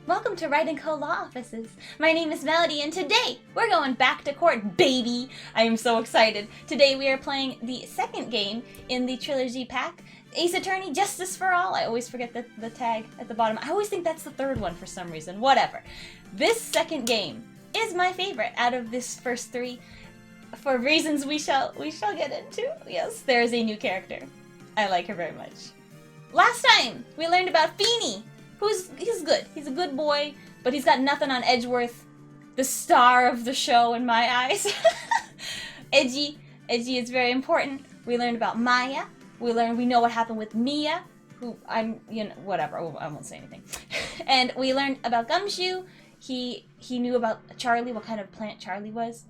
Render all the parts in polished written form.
Welcome to Write & Co. Law Offices. My name is Melody, and today we're going back to court, baby! I am so excited. Today we are playing the second game in the trilogy pack, Ace Attorney, Justice for All. I always forget the tag at the bottom. I always think that's the third one for some reason. Whatever. This second game is my favorite out of this first three, for reasons we shall get into. Yes, there is a new character. I like her very much. Last time we learned about Feeney. He's good. He's a good boy, but he's got nothing on Edgeworth, the star of the show in my eyes. Edgy is very important. We learned about Maya. We know what happened with Mia, who whatever. I won't say anything. And we learned about Gumshoe. He knew about Charlie, what kind of plant Charlie was.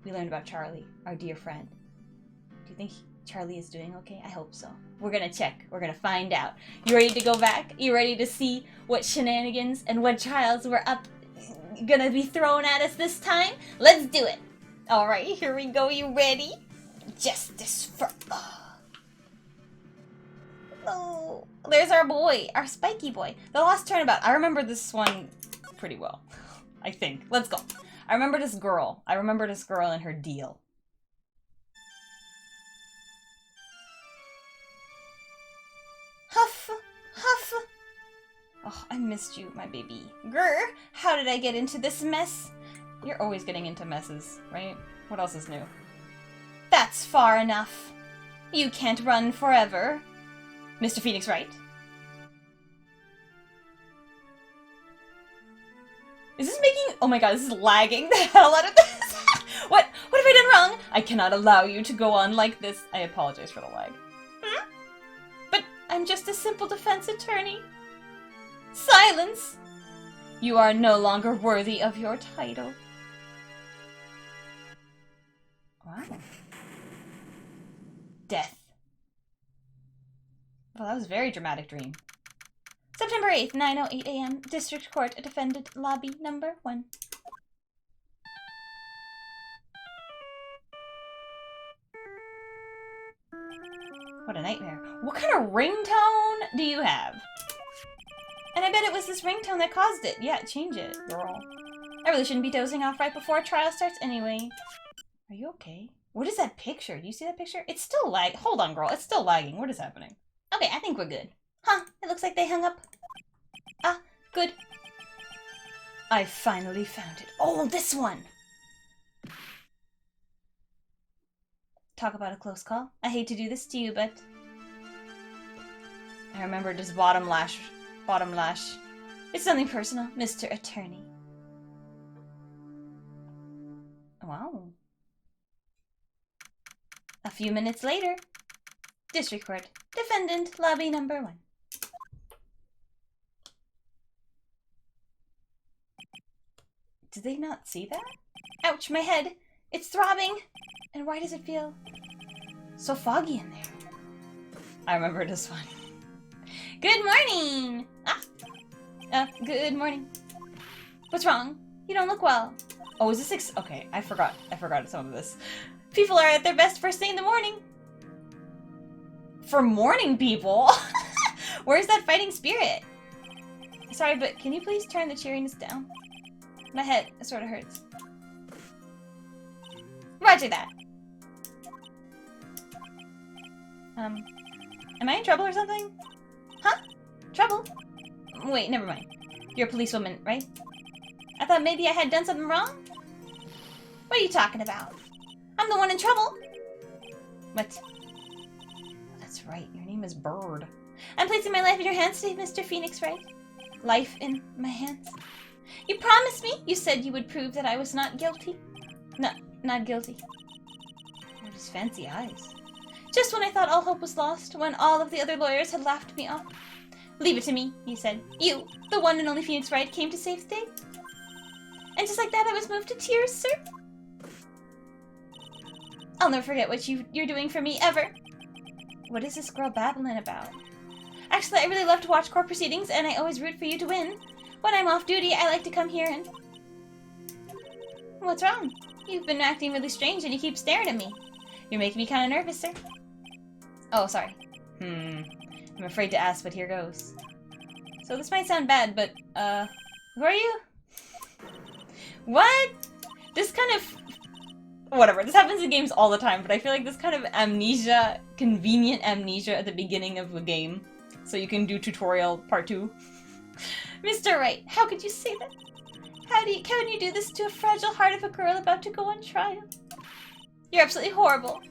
We learned about Charlie, our dear friend. Do you think Charlie is doing okay? I hope so. We're gonna check. We're gonna find out. You ready to go back? You ready to see what shenanigans and what trials were gonna be thrown at us this time? Let's do it! Alright, here we go. You ready? Justice for all. Oh, there's our boy, our spiky boy. The Lost Turnabout. I remember this one pretty well, I think. Let's go. I remember this girl. And her deal. Huff, huff. Oh, I missed you, my baby. Grr, how did I get into this mess? You're always getting into messes, right? What else is new? That's far enough. You can't run forever. Mr. Phoenix, right? Is this making... Oh my god, this is lagging the hell out of this. What have I done wrong? I cannot allow you to go on like this. I apologize for the lag. But I'm just a simple defense attorney. Silence! You are no longer worthy of your title. Wow. Death. Well, that was a very dramatic dream. September 8th, 9:08 a.m. District Court, Defendant Lobby Number 1. What a nightmare. What kind of ringtone do you have? And I bet it was this ringtone that caused it. Yeah, change it, girl. I really shouldn't be dozing off right before trial starts anyway. Are you okay? What is that picture? Do you see that picture? It's still lag. Hold on, girl. It's still lagging. What is happening? Okay, I think we're good. Huh, it looks like they hung up. Ah, good. I finally found it. Oh, this one! Talk about a close call. I hate to do this to you, but... I remember this bottom lash. It's nothing personal, Mr. Attorney. Wow. A few minutes later. District Court. Defendant, Lobby Number 1. Did they not see that? Ouch, my head! It's throbbing! And why does it feel so foggy in there? I remember this one. Good morning! Good morning. What's wrong? You don't look well. Oh, is this okay, I forgot some of this. People are at their best first thing in the morning. For morning people? Where's that fighting spirit? Sorry, but can you please turn the cheeriness down? My head sort of hurts. Roger that. Am I in trouble or something? Huh? Trouble? Wait, never mind. You're a policewoman, right? I thought maybe I had done something wrong? What are you talking about? I'm the one in trouble. What? That's right, your name is Bird. I'm placing my life in your hands today, Mr. Phoenix, right? Life in my hands? You promised me? You said you would prove that I was not guilty? No, not guilty. What his fancy eyes. Just when I thought all hope was lost, when all of the other lawyers had laughed me off. Leave it to me, he said. You, the one and only Phoenix Wright, came to save the day. And just like that, I was moved to tears, sir. I'll never forget what you're doing for me, ever. What is this girl babbling about? Actually, I really love to watch court proceedings, and I always root for you to win. When I'm off duty, I like to come here and... What's wrong? You've been acting really strange, and you keep staring at me. You're making me kind of nervous, sir. Oh, sorry. I'm afraid to ask, but here goes. So this might sound bad, but, Who are you? What? This kind of... Whatever, this happens in games all the time, but I feel like this kind of amnesia, convenient amnesia at the beginning of the game. So you can do tutorial part 2. Mr. Wright, how could you say that? Can you do this to a fragile heart of a girl about to go on trial? You're absolutely horrible.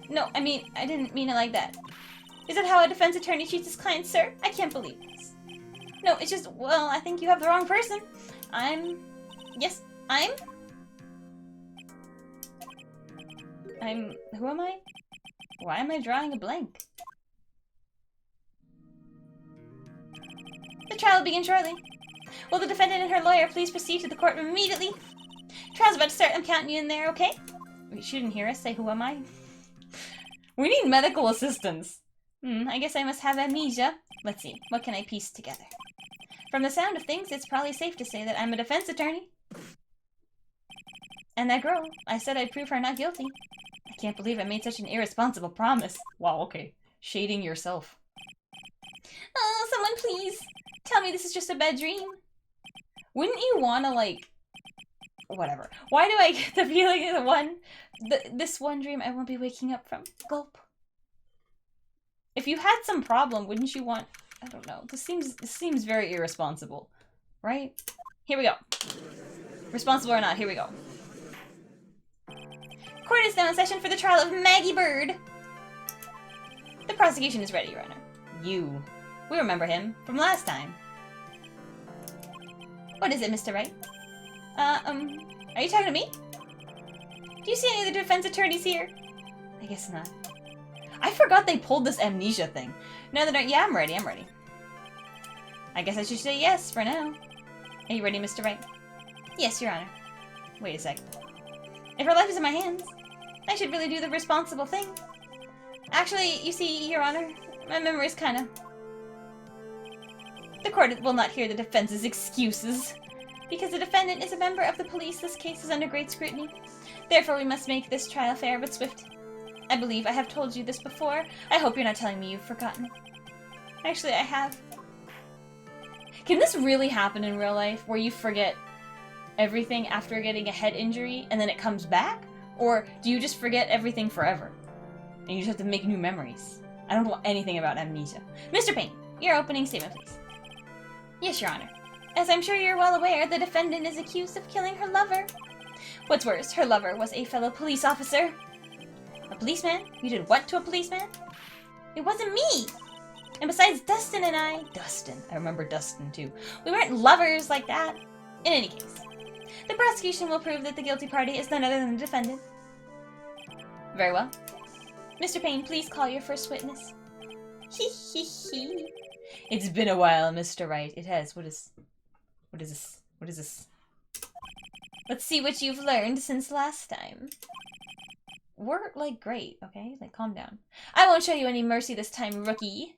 No, I mean, I didn't mean it like that. Is that how a defense attorney treats his client, sir? I can't believe this. No, it's just, well, I think you have the wrong person. Yes, who am I? Why am I drawing a blank? The trial will begin shortly. Will the defendant and her lawyer please proceed to the courtroom immediately? Trial's about to start. I'm counting you in there, okay? She didn't hear us say, who am I? We need medical assistance. I guess I must have amnesia. Let's see, what can I piece together? From the sound of things, it's probably safe to say that I'm a defense attorney. And that girl, I said I'd prove her not guilty. I can't believe I made such an irresponsible promise. Wow, okay. Shading yourself. Oh, someone please. Tell me this is just a bad dream. Wouldn't you want to, like... Whatever. Why do I get the feeling of this one dream I won't be waking up from? Gulp. If you had some problem, wouldn't you want... I don't know. This seems very irresponsible. Right? Here we go. Responsible or not, here we go. Court is now in session for the trial of Maggie Bird. The prosecution is ready, Your Honor. You. We remember him from last time. What is it, Mr. Wright? Are you talking to me? Do you see any of the defense attorneys here? I guess not. I forgot they pulled this amnesia thing. No, they're not. Yeah, I'm ready. I guess I should say yes for now. Are you ready, Mr. Wright? Yes, Your Honor. Wait a sec. If her life is in my hands, I should really do the responsible thing. Actually, you see, Your Honor, my memory's kinda... The court will not hear the defense's excuses. Because the defendant is a member of the police, this case is under great scrutiny. Therefore, we must make this trial fair but swift. I believe I have told you this before. I hope you're not telling me you've forgotten. Actually, I have. Can this really happen in real life, where you forget everything after getting a head injury and then it comes back? Or do you just forget everything forever? And you just have to make new memories? I don't know anything about amnesia. Mr. Payne, your opening statement, please. Yes, Your Honor. As I'm sure you're well aware, the defendant is accused of killing her lover. What's worse, her lover was a fellow police officer. A policeman? You did what to a policeman? It wasn't me! And besides, Dustin and I... Dustin. I remember Dustin, too. We weren't lovers like that. In any case, the prosecution will prove that the guilty party is none other than the defendant. Very well. Mr. Payne, please call your first witness. Hee hee hee. It's been a while, Mr. Wright. It has. What is this? What is this? Let's see what you've learned since last time. We're, like, great, okay? Like, calm down. I won't show you any mercy this time, rookie.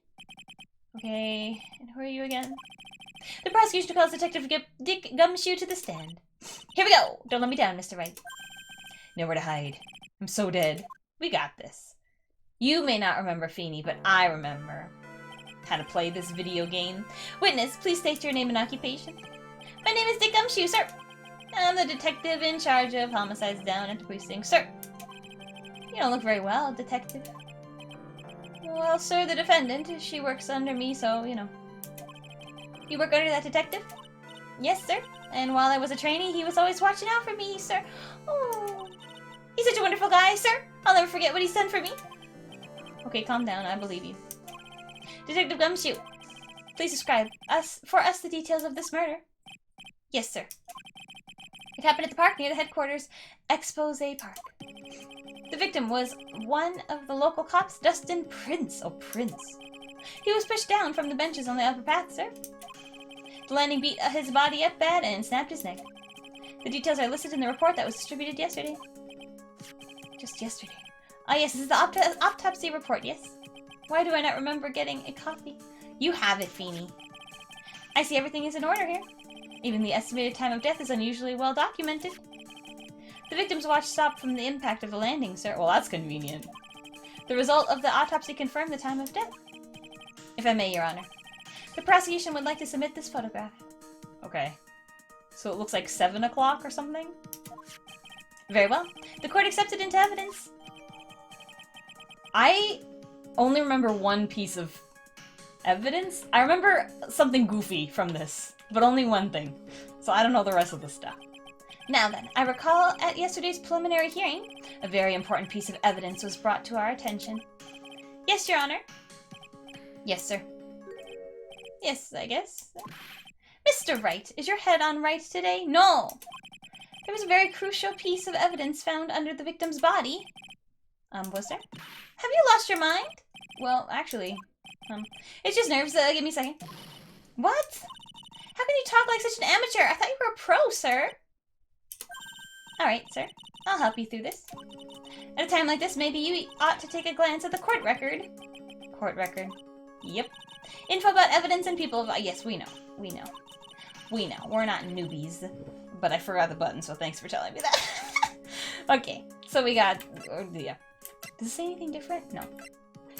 Okay, and who are you again? The prosecution calls Detective Dick Gumshoe to the stand. Here we go! Don't let me down, Mr. Wright. Nowhere to hide. I'm so dead. We got this. You may not remember Feeney, but I remember how to play this video game. Witness, please state your name and occupation. My name is Dick Gumshoe, sir. I'm the detective in charge of homicides down at the precinct, sir. You don't look very well, detective. Well, sir, the defendant, she works under me, so, you know. You work under that detective? Yes, sir. And while I was a trainee, he was always watching out for me, sir. Oh, he's such a wonderful guy, sir. I'll never forget what he's done for me. Okay, calm down. I believe you. Detective Gumshoe, please describe for us the details of this murder. Yes, sir. It happened at the park near the headquarters, Expose Park. The victim was one of the local cops, Dustin Prince. Oh, Prince. He was pushed down from the benches on the upper path, sir. The landing beat his body up bad and snapped his neck. The details are listed in the report that was distributed yesterday. Just yesterday. Ah, yes, this is the autopsy report, yes. Why do I not remember getting a copy? You have it, Feeney. I see everything is in order here. Even the estimated time of death is unusually well documented. The victim's watch stopped from the impact of the landing, sir. Well, that's convenient. The result of the autopsy confirmed the time of death. If I may, Your Honor. The prosecution would like to submit this photograph. Okay. So it looks like 7 o'clock or something. Very well. The court accepted into evidence. I only remember one piece of evidence. I remember something goofy from this, but only one thing. So I don't know the rest of the stuff. Now then, I recall at yesterday's preliminary hearing, a very important piece of evidence was brought to our attention. Yes, Your Honor. Yes, sir. Yes, I guess. Mr. Wright, is your head on right today? No! There was a very crucial piece of evidence found under the victim's body. Was there? Have you lost your mind? Well, actually, it's just nerves. Give me a second. What? How can you talk like such an amateur? I thought you were a pro, sir. Alright, sir. I'll help you through this. At a time like this, maybe you ought to take a glance at the court record. Court record. Yep. Info about evidence and people. Yes, we know. We know. We know. We're not newbies. But I forgot the button, so thanks for telling me that. Okay. So we got... yeah. Does it say anything different? No.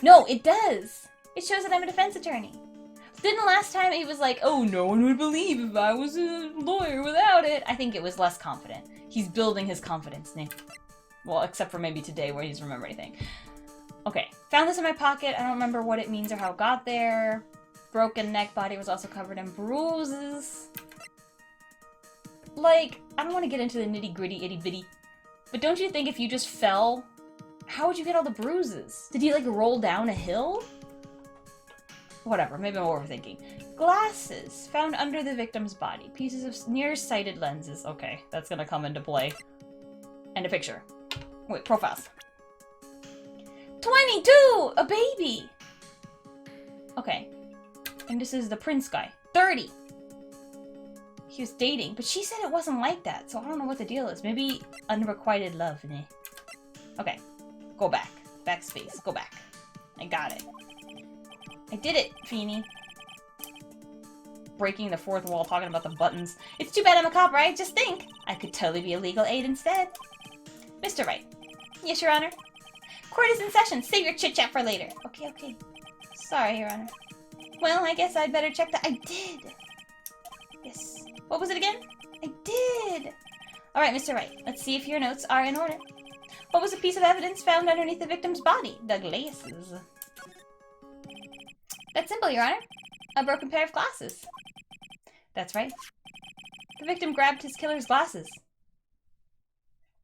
No, it does! It shows that I'm a defense attorney. Didn't last time he was like, oh, no one would believe if I was a lawyer without it. I think it was less confident. He's building his confidence, Nick. Well, except for maybe today where he doesn't remember anything. Okay. Found this in my pocket. I don't remember what it means or how it got there. Broken neck, body was also covered in bruises. Like, I don't want to get into the nitty-gritty, itty-bitty. But don't you think if you just fell, how would you get all the bruises? Did he, like, roll down a hill? Whatever, maybe I'm overthinking. Glasses found under the victim's body. Pieces of nearsighted lenses. Okay, that's gonna come into play. And a picture. Wait, profiles. 22! A baby! Okay. And this is the prince guy. 30! He was dating, but she said it wasn't like that, so I don't know what the deal is. Maybe unrequited love, ne? Okay. Go back. Backspace. Go back. I got it. I did it, Feeny. Breaking the fourth wall, talking about the buttons. It's too bad I'm a cop, right? Just think. I could totally be a legal aid instead. Mr. Wright. Yes, Your Honor. Court is in session. Save your chit-chat for later. Okay, okay. Sorry, Your Honor. Well, I guess I'd better check that. I did. Yes. What was it again? I did. All right, Mr. Wright. Let's see if your notes are in order. What was the piece of evidence found underneath the victim's body? The glasses. That's simple, Your Honor. A broken pair of glasses. That's right. The victim grabbed his killer's glasses.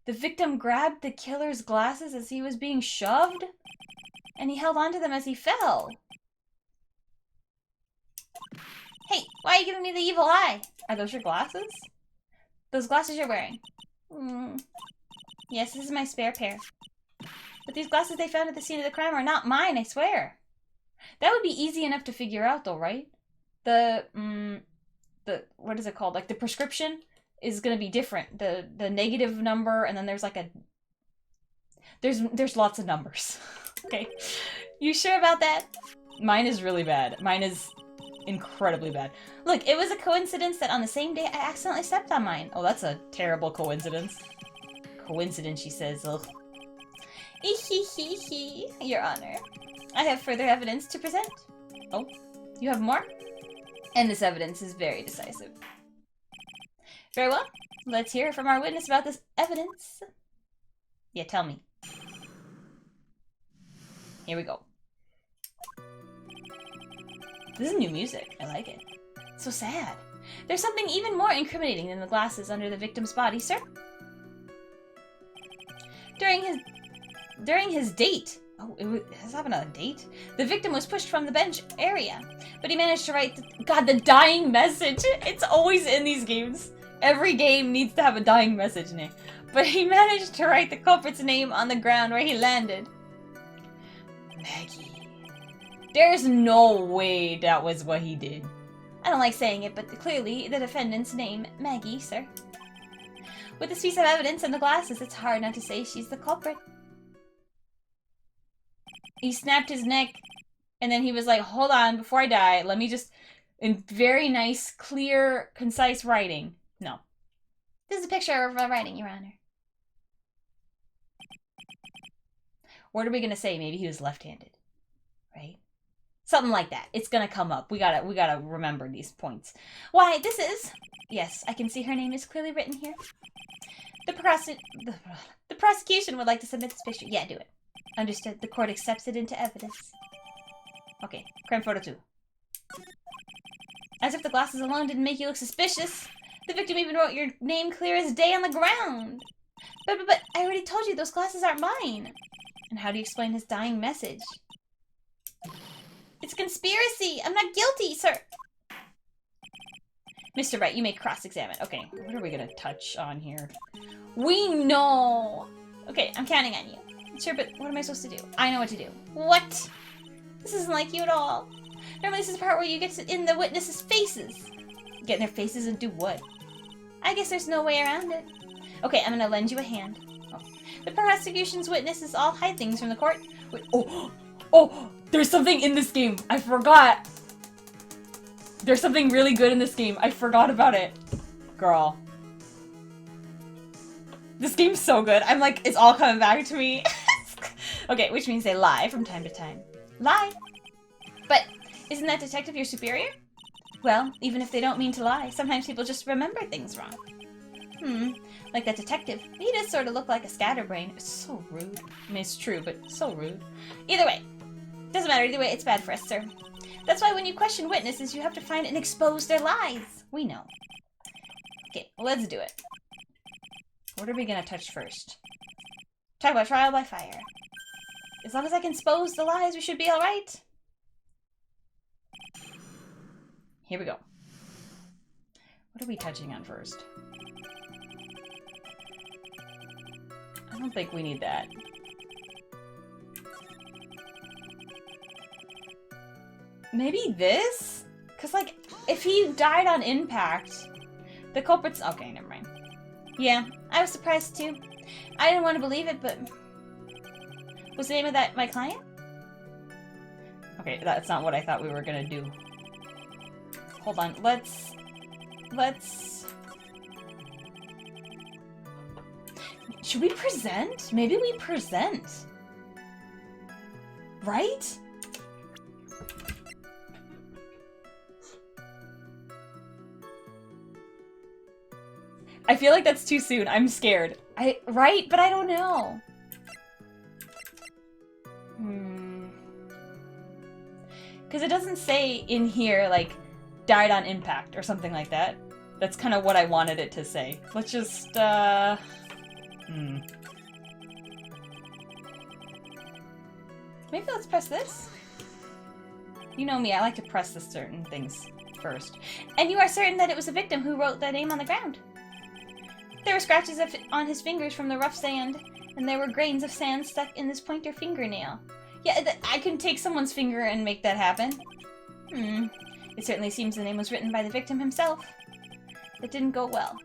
The victim grabbed the killer's glasses as he was being shoved? And he held onto them as he fell. Hey, why are you giving me the evil eye? Are those your glasses? Those glasses you're wearing? Yes, this is my spare pair. But these glasses they found at the scene of the crime are not mine, I swear. That would be easy enough to figure out, though, right? The what is it called? Like, the prescription is gonna be different. The negative number, and then there's like a... There's lots of numbers. Okay. You sure about that? Mine is really bad. Mine is incredibly bad. Look, it was a coincidence that on the same day I accidentally stepped on mine. Oh, that's a terrible coincidence. Coincidence, she says. Ugh. Ehehehe, Your Honor. I have further evidence to present. Oh, you have more? And this evidence is very decisive. Very well. Let's hear from our witness about this evidence. Yeah, tell me. Here we go. This is new music. I like it. It's so sad. There's something even more incriminating than the glasses under the victim's body, sir. During his date. Oh, has happened on a date? The victim was pushed from the bench area, but he managed to write the dying message. It's always in these games. Every game needs to have a dying message, Nick. But he managed to write the culprit's name on the ground where he landed. Maggie. There's no way that was what he did. I don't like saying it, but clearly the defendant's name, Maggie, sir. With this piece of evidence and the glasses, it's hard not to say she's the culprit. He snapped his neck, and then he was like, hold on, before I die, let me just, in very nice, clear, concise writing. No. This is a picture of writing, Your Honor. What are we going to say? Maybe he was left-handed, right? Something like that. It's gonna come up. We gotta remember these points. Why, this is... Yes, I can see her name is clearly written here. The prosecution would like to submit this picture. Yeah, do it. Understood. The court accepts it into evidence. Okay, crime photo 2. As if the glasses alone didn't make you look suspicious. The victim even wrote your name clear as day on the ground. But I already told you those glasses aren't mine. And how do you explain his dying message? It's conspiracy. I'm not guilty, sir. Mr. Wright, you may cross-examine. Okay, what are we gonna touch on here? We know. Okay, I'm counting on you. Sure, but what am I supposed to do? I know what to do. What? This isn't like you at all. Normally this is the part where you get in the witnesses' faces. Get in their faces and do what? I guess there's no way around it. Okay, I'm gonna lend you a hand. Oh. The prosecution's witnesses all hide things from the court. Wait, oh, there's something in this game. I forgot. There's something really good in this game. I forgot about it. Girl. This game's so good. I'm like, it's all coming back to me. Okay, which means they lie from time to time. Lie? But isn't that detective your superior? Well, even if they don't mean to lie, sometimes people just remember things wrong. Like that detective. He does sort of look like a scatterbrain. It's so rude. I mean, it's true, but so rude. Either way. Doesn't matter. Either way, it's bad for us, sir. That's why when you question witnesses, you have to find and expose their lies. We know. Okay, let's do it. What are we gonna touch first? Talk about trial by fire. As long as I can expose the lies, we should be alright. Here we go. What are we touching on first? I don't think we need that. Maybe this? Because, like, if he died on impact, the culprit's... Okay, never mind. Yeah, I was surprised too. I didn't want to believe it, but... Was the name of that my client? Okay, that's not what I thought we were gonna do. Hold on, let's... Should we present? Maybe we present. Right? I feel like that's too soon. I'm scared. Right? But I don't know. Because it doesn't say in here, like, died on impact or something like that. That's kind of what I wanted it to say. Let's just, Maybe let's press this? You know me, I like to press the certain things first. And you are certain that it was a victim who wrote that name on the ground? There were scratches on his fingers from the rough sand, and there were grains of sand stuck in this pointer fingernail. Yeah, I can take someone's finger and make that happen. It certainly seems the name was written by the victim himself. It didn't go well.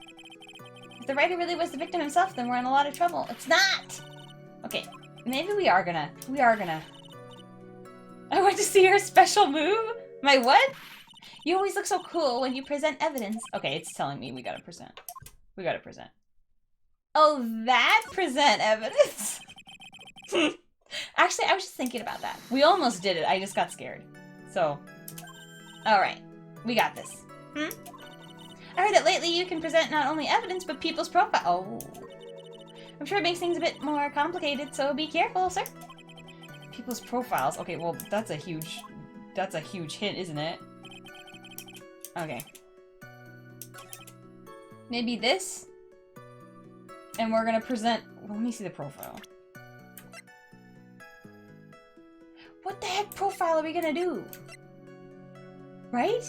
If the writer really was the victim himself, then we're in a lot of trouble. It's not! Okay, maybe we are gonna... I want to see your special move? My what? You always look so cool when you present evidence. Okay, it's telling me we gotta present. We gotta present. Oh, that present evidence? Actually, I was just thinking about that. We almost did it. I just got scared. So, alright. We got this. I heard that lately you can present not only evidence, but people's profile. Oh. I'm sure it makes things a bit more complicated, so be careful, sir. People's profiles. Okay, well, that's a huge hint, isn't it? Okay. Maybe this? And we're gonna present... Well, let me see the profile. What the heck profile are we gonna do? Right?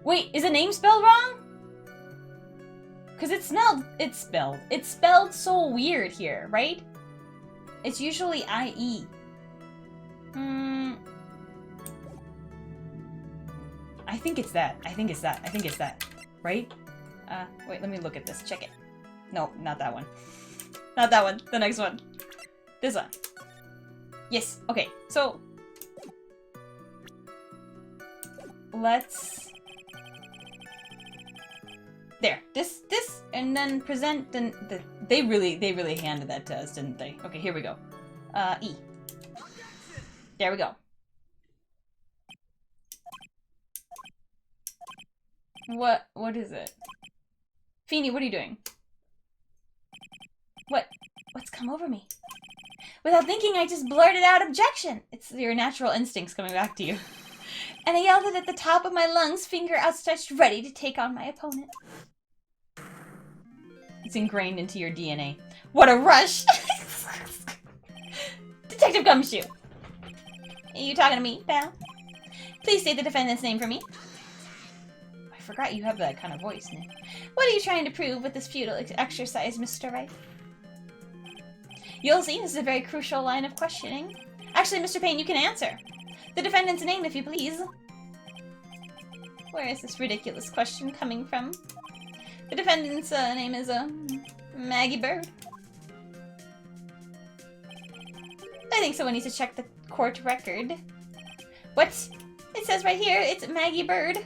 Wait, is the name spelled wrong? Because it's spelled so weird here, right? It's usually IE. I think it's that. I think it's that. Right? Wait, let me look at this. Check it. No, not that one. Not that one. The next one. This one. Yes. Okay. So let's... There. This, and then present they really handed that to us, didn't they? Okay, here we go. E. There we go. What is it? Feeny, what are you doing? What's come over me? Without thinking, I just blurted out objection. It's your natural instincts coming back to you. And I yelled it at the top of my lungs, finger outstretched, ready to take on my opponent. It's ingrained into your DNA. What a rush! Detective Gumshoe. Are you talking to me, pal? Please state the defendant's name for me. I forgot you have that kind of voice, Nick. What are you trying to prove with this futile exercise, Mr. Wright? You'll see, this is a very crucial line of questioning. Actually, Mr. Payne, you can answer. The defendant's name, if you please. Where is this ridiculous question coming from? The defendant's name is, Maggie Bird. I think someone needs to check the court record. What? It says right here, it's Maggie Bird.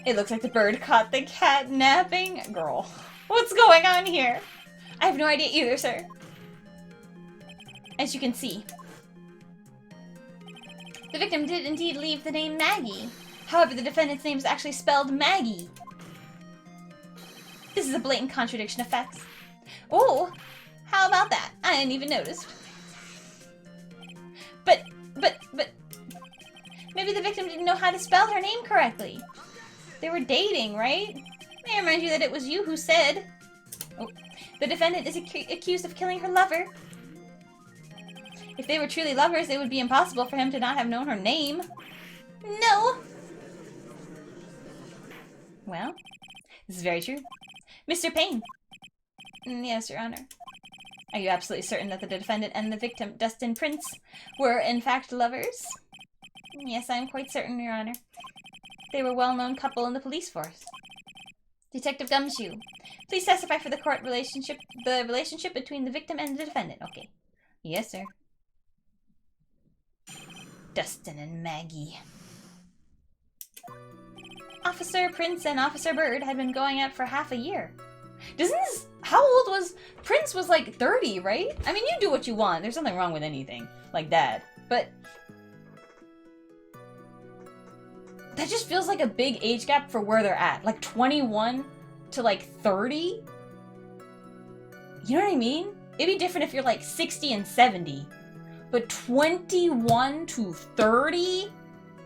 It looks like the bird caught the cat napping. Girl, what's going on here? I have no idea either, sir. As you can see, the victim did indeed leave the name Maggie. However, the defendant's name is actually spelled Maggie. This is a blatant contradiction of facts. Oh, how about that? I hadn't even noticed. But, maybe the victim didn't know how to spell her name correctly. They were dating, right? May I remind you that it was you who said... Oh, the defendant is accused of killing her lover. If they were truly lovers, it would be impossible for him to not have known her name. No! Well, this is very true. Mr. Payne. Yes, Your Honor. Are you absolutely certain that the defendant and the victim, Dustin Prince, were in fact lovers? Yes, I am quite certain, Your Honor. They were a well-known couple in the police force. Detective Gumshoe, please testify for the court the relationship between the victim and the defendant. Okay. Yes, sir. Dustin and Maggie. Officer Prince and Officer Bird had been going out for half a year. Doesn't this... How old was... Prince was like 30, right? I mean, you do what you want. There's nothing wrong with anything like that. But... that just feels like a big age gap for where they're at. Like 21 to like 30? You know what I mean? It'd be different if you're like 60 and 70. But 21 to 30?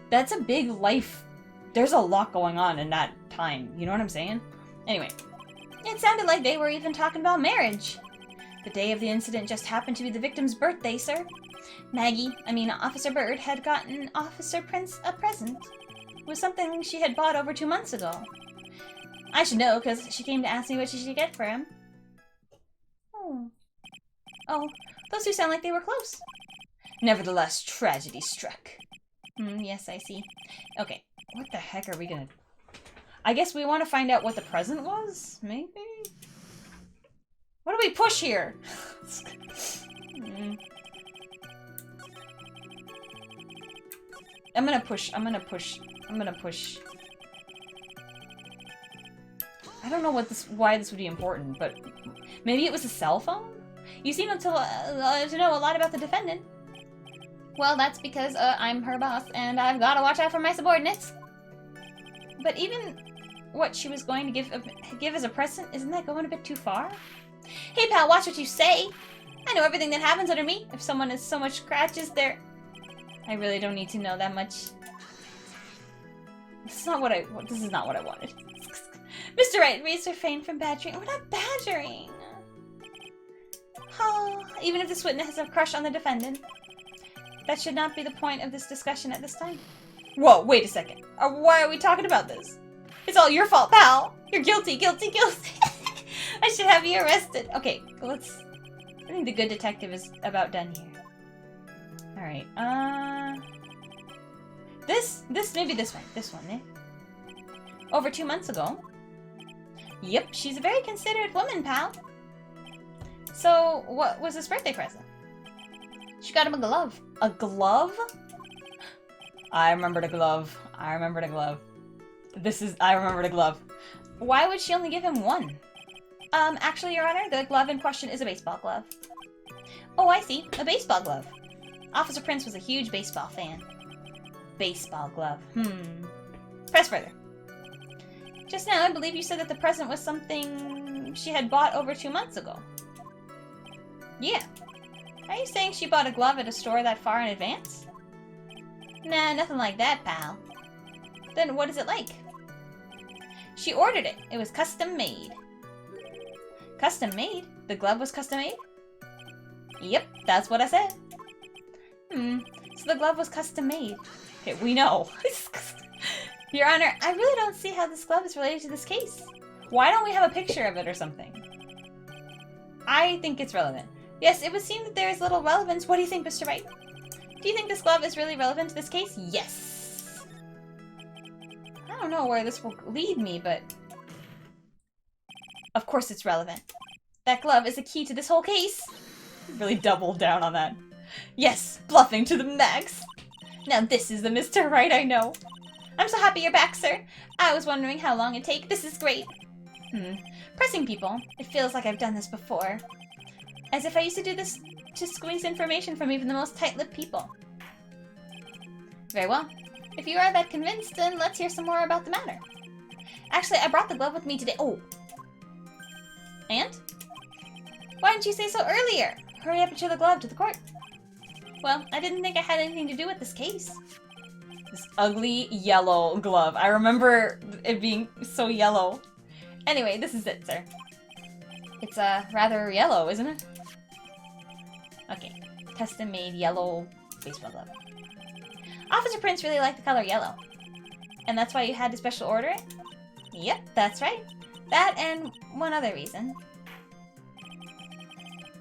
That's a big life. There's a lot going on in that time. You know what I'm saying? Anyway. It sounded like they were even talking about marriage. The day of the incident just happened to be the victim's birthday, sir. Officer Bird had gotten Officer Prince a present. It was something she had bought over 2 months ago. I should know, because she came to ask me what she should get for him. Oh, those two sound like they were close. Nevertheless, tragedy struck. Yes, I see. Okay, what the heck are we gonna... I guess we want to find out what the present was? Maybe? What do we push here? I'm gonna push. I don't know why this would be important, but maybe it was a cell phone? You seem to know a lot about the defendant. Well, that's because I'm her boss, and I've got to watch out for my subordinates. But even what she was going to give as a present, isn't that going a bit too far? Hey, pal, watch what you say. I know everything that happens under me. If someone has so much scratches, they're... I really don't need to know that much. This is not what I wanted. Mr. Wright, raise refrain from badgering. We're not badgering. Oh, even if this witness has a crush on the defendant, that should not be the point of this discussion at this time. Whoa, wait a second. Why are we talking about this? It's all your fault, pal. You're guilty, guilty, guilty. I should have you arrested. Okay, let's... I think the good detective is about done here. Alright, maybe this one. This one, eh? Over 2 months ago. Yep, she's a very considerate woman, pal. So, what was his birthday present? She got him a glove. A glove? I remember the glove. I remember the glove. I remember the glove. Why would she only give him one? Actually, Your Honor, the glove in question is a baseball glove. Oh, I see. A baseball glove. Officer Prince was a huge baseball fan. Baseball glove. Press further. Just now, I believe you said that the present was something she had bought over 2 months ago. Yeah. Are you saying she bought a glove at a store that far in advance? Nah, nothing like that, pal. Then what is it like? She ordered it. It was custom made. Custom made? The glove was custom made? Yep, that's what I said. So the glove was custom made. Okay, we know. Your Honor, I really don't see how this glove is related to this case. Why don't we have a picture of it or something? I think it's relevant. Yes, it would seem that there is little relevance. What do you think, Mr. Wright? Do you think this glove is really relevant to this case? Yes. I don't know where this will lead me, but... Of course it's relevant. That glove is the key to this whole case. Really doubled down on that. Yes, bluffing to the max. Now this is the Mr. Wright I know. I'm so happy you're back, sir. I was wondering how long it'd take. This is great. Pressing people. It feels like I've done this before. As if I used to do this to squeeze information from even the most tight-lipped people. Very well. If you are that convinced, then let's hear some more about the matter. Actually, I brought the glove with me today. Oh. And? Why didn't you say so earlier? Hurry up and show the glove to the court. Well, I didn't think I had anything to do with this case. This ugly yellow glove. I remember it being so yellow. Anyway, this is it, sir. It's rather yellow, isn't it? Okay. Custom-made yellow baseball glove. Officer Prince really liked the color yellow. And that's why you had to special order it? Yep, that's right. That and one other reason.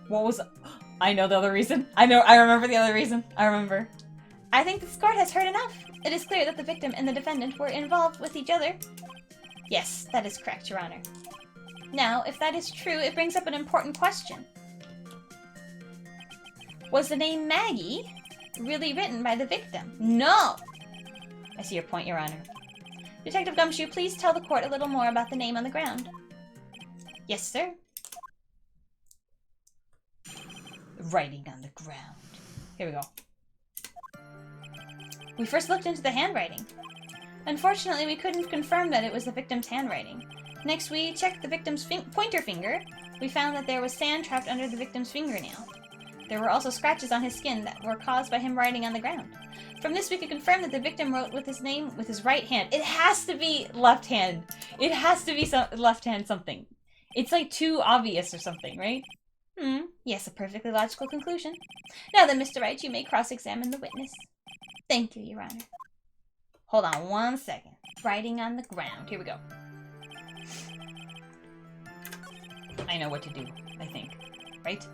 What was... I know the other reason. I remember the other reason. I remember. I think this court has heard enough. It is clear that the victim and the defendant were involved with each other. Yes, that is correct, Your Honor. Now, if that is true, it brings up an important question. Was the name Maggie really written by the victim? No! I see your point, Your Honor. Detective Gumshoe, please tell the court a little more about the name on the ground. Yes, sir. Writing on the ground. Here we go. We first looked into the handwriting. Unfortunately, we couldn't confirm that it was the victim's handwriting. Next, we checked the victim's pointer finger. We found that there was sand trapped under the victim's fingernail. There were also scratches on his skin that were caused by him writing on the ground. From this, we could confirm that the victim wrote with his name with his right hand. It has to be left hand. It has to be left hand something. It's like too obvious or something, right? Yes, a perfectly logical conclusion. Now then, Mr. Wright, you may cross-examine the witness. Thank you, Your Honor. Hold on 1 second. Writing on the ground. Here we go. I know what to do, I think. Right?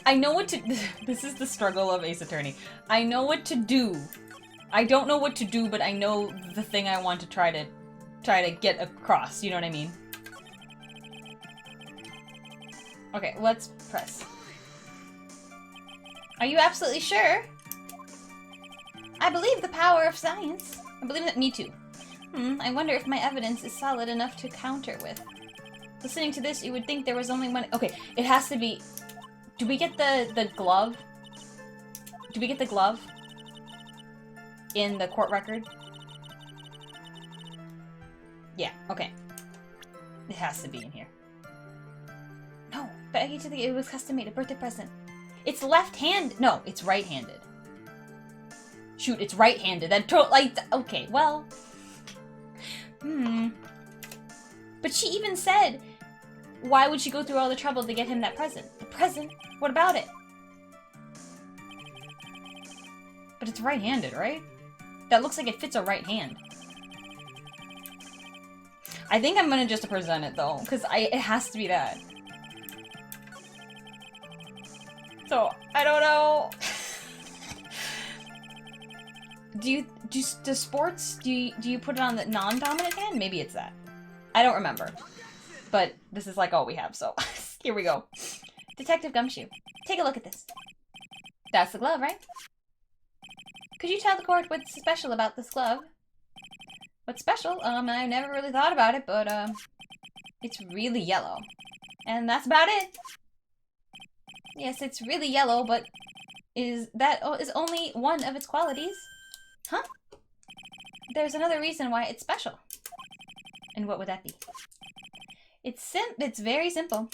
I know what to... This is the struggle of Ace Attorney. I know what to do. I don't know what to do, but I know the thing I want to try to get across. You know what I mean? Okay, let's press. Are you absolutely sure? I believe the power of science. I believe that. Me too. I wonder if my evidence is solid enough to counter with. Listening to this, you would think there was only one. Okay, it has to be. Do we get the glove? Do we get the glove in the court record? Yeah. Okay. It has to be in here. No, but I told you it was custom made, a birthday present. It's left-handed. No, it's right-handed. Shoot, it's right-handed. That okay, well. But she even said, why would she go through all the trouble to get him that present? The present? What about it? But it's right-handed, right? That looks like it fits a right hand. I think I'm gonna just present it though, because it has to be that. So, I don't know. Do you put it on the non-dominant hand? Maybe it's that. I don't remember. But this is like all we have, so here we go. Detective Gumshoe, take a look at this. That's the glove, right? Could you tell the court what's special about this glove? What's special? I never really thought about it, but it's really yellow. And that's about it. Yes, it's really yellow, but that is only one of its qualities. Huh? There's another reason why it's special. And what would that be? It's very simple.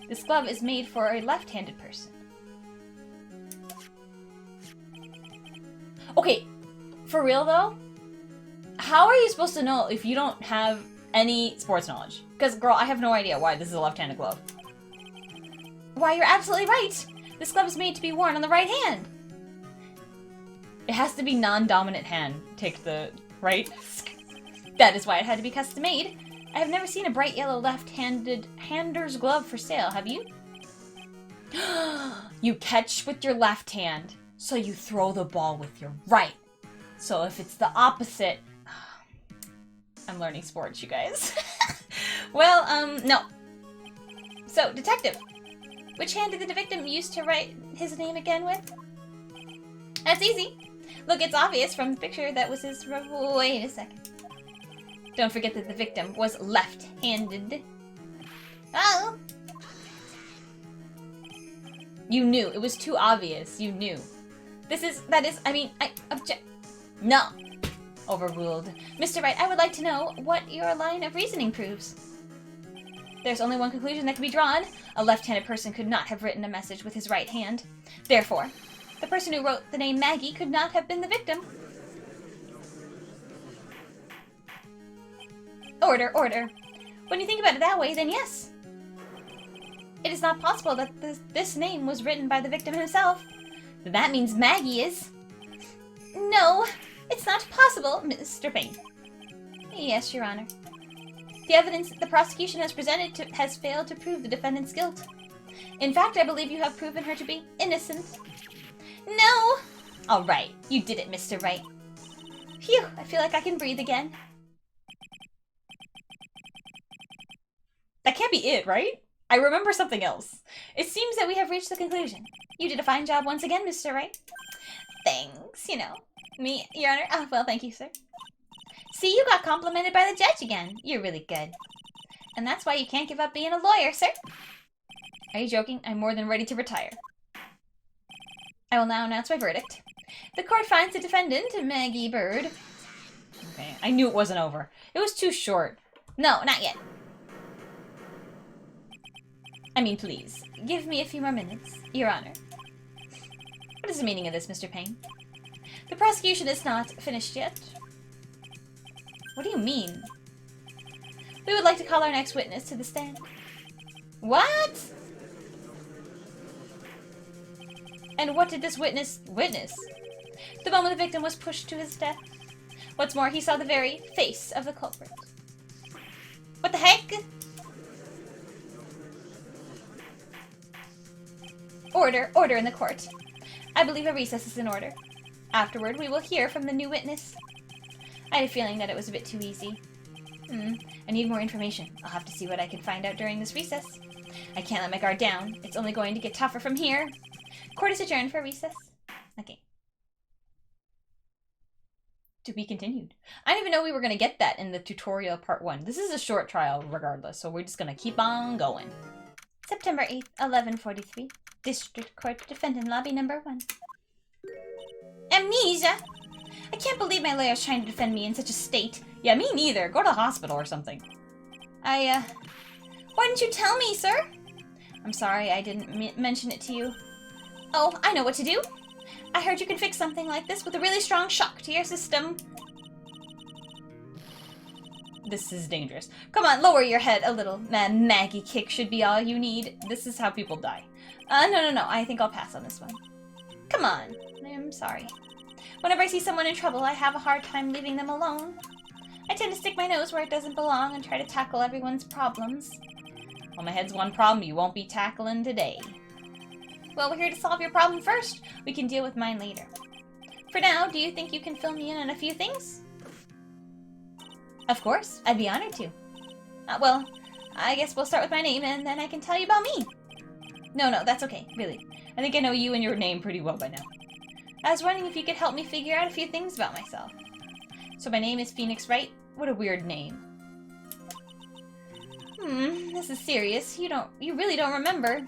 This glove is made for a left-handed person. Okay, for real though? How are you supposed to know if you don't have any sports knowledge? Because, girl, I have no idea why this is a left-handed glove. Why, you're absolutely right! This glove is made to be worn on the right hand! It has to be non-dominant hand. Take the right. That is why it had to be custom-made. I have never seen a bright yellow left-handed hander's glove for sale, have you? You catch with your left hand, so you throw the ball with your right. So if it's the opposite... I'm learning sports, you guys. Well, no. So, detective. Which hand did the victim use to write his name again with? That's easy. Look, it's obvious from the picture that was his... Wait a second. Don't forget that the victim was left-handed. Oh! You knew. It was too obvious. You knew. No. Overruled. Mr. Wright, I would like to know what your line of reasoning proves. There's only one conclusion that can be drawn. A left-handed person could not have written a message with his right hand. Therefore, the person who wrote the name Maggie could not have been the victim. Order, order. When you think about it that way, then yes. It is not possible that this name was written by the victim himself. That means Maggie is... No, it's not possible, Mr. Payne. Yes, Your Honor. The evidence that the prosecution has presented has failed to prove the defendant's guilt. In fact, I believe you have proven her to be innocent. No! All right, you did it, Mr. Wright. Phew, I feel like I can breathe again. That can't be it, right? I remember something else. It seems that we have reached the conclusion. You did a fine job once again, Mr. Wright. Thanks, you know. Me, Your Honor? Oh, well, thank you, sir. See, you got complimented by the judge again. You're really good. And that's why you can't give up being a lawyer, sir. Are you joking? I'm more than ready to retire. I will now announce my verdict. The court finds the defendant, Maggie Bird. Okay, I knew it wasn't over. It was too short. No, not yet. I mean, please, give me a few more minutes, Your Honor. What is the meaning of this, Mr. Payne? The prosecution is not finished yet. What do you mean? We would like to call our next witness to the stand. What? And what did this witness witness? The moment the victim was pushed to his death. What's more, he saw the very face of the culprit. What the heck? Order, order in the court. I believe a recess is in order. Afterward, we will hear from the new witness. I had a feeling that it was a bit too easy. I need more information. I'll have to see what I can find out during this recess. I can't let my guard down. It's only going to get tougher from here. Court is adjourned for recess. Okay. To be continued. I didn't even know we were going to get that in the tutorial part 1. This is a short trial regardless, so we're just going to keep on going. September 8th, 11:43. District Court, Defendant Lobby number 1. Amnesia! I can't believe my lawyer's trying to defend me in such a state. Yeah, me neither. Go to the hospital or something. Why didn't you tell me, sir? I'm sorry I didn't mention it to you. Oh, I know what to do. I heard you can fix something like this with a really strong shock to your system. This is dangerous. Come on, lower your head a little. Maggie kick should be all you need. This is how people die. No. I think I'll pass on this one. Come on. I'm sorry. Whenever I see someone in trouble, I have a hard time leaving them alone. I tend to stick my nose where it doesn't belong and try to tackle everyone's problems. Well, my head's one problem you won't be tackling today. Well, we're here to solve your problem first. We can deal with mine later. For now, do you think you can fill me in on a few things? Of course. I'd be honored to. Well, I guess we'll start with my name and then I can tell you about me. No, that's okay. Really. I think I know you and your name pretty well by now. I was wondering if you could help me figure out a few things about myself. So my name is Phoenix Wright. What a weird name. This is serious. You really don't remember.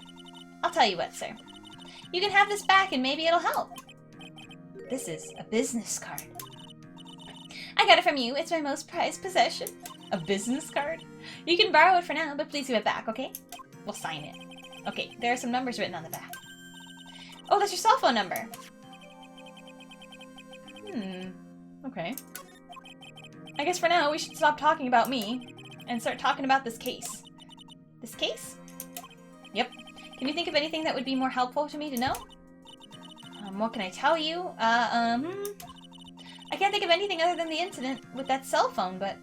I'll tell you what, sir. You can have this back and maybe it'll help. This is a business card. I got it from you. It's my most prized possession. A business card? You can borrow it for now, but please give it back, okay? We'll sign it. Okay, there are some numbers written on the back. Oh, that's your cell phone number. Okay. I guess for now we should stop talking about me and start talking about this case. This case? Yep. Can you think of anything that would be more helpful to me to know? What can I tell you? I can't think of anything other than the incident with that cell phone, but...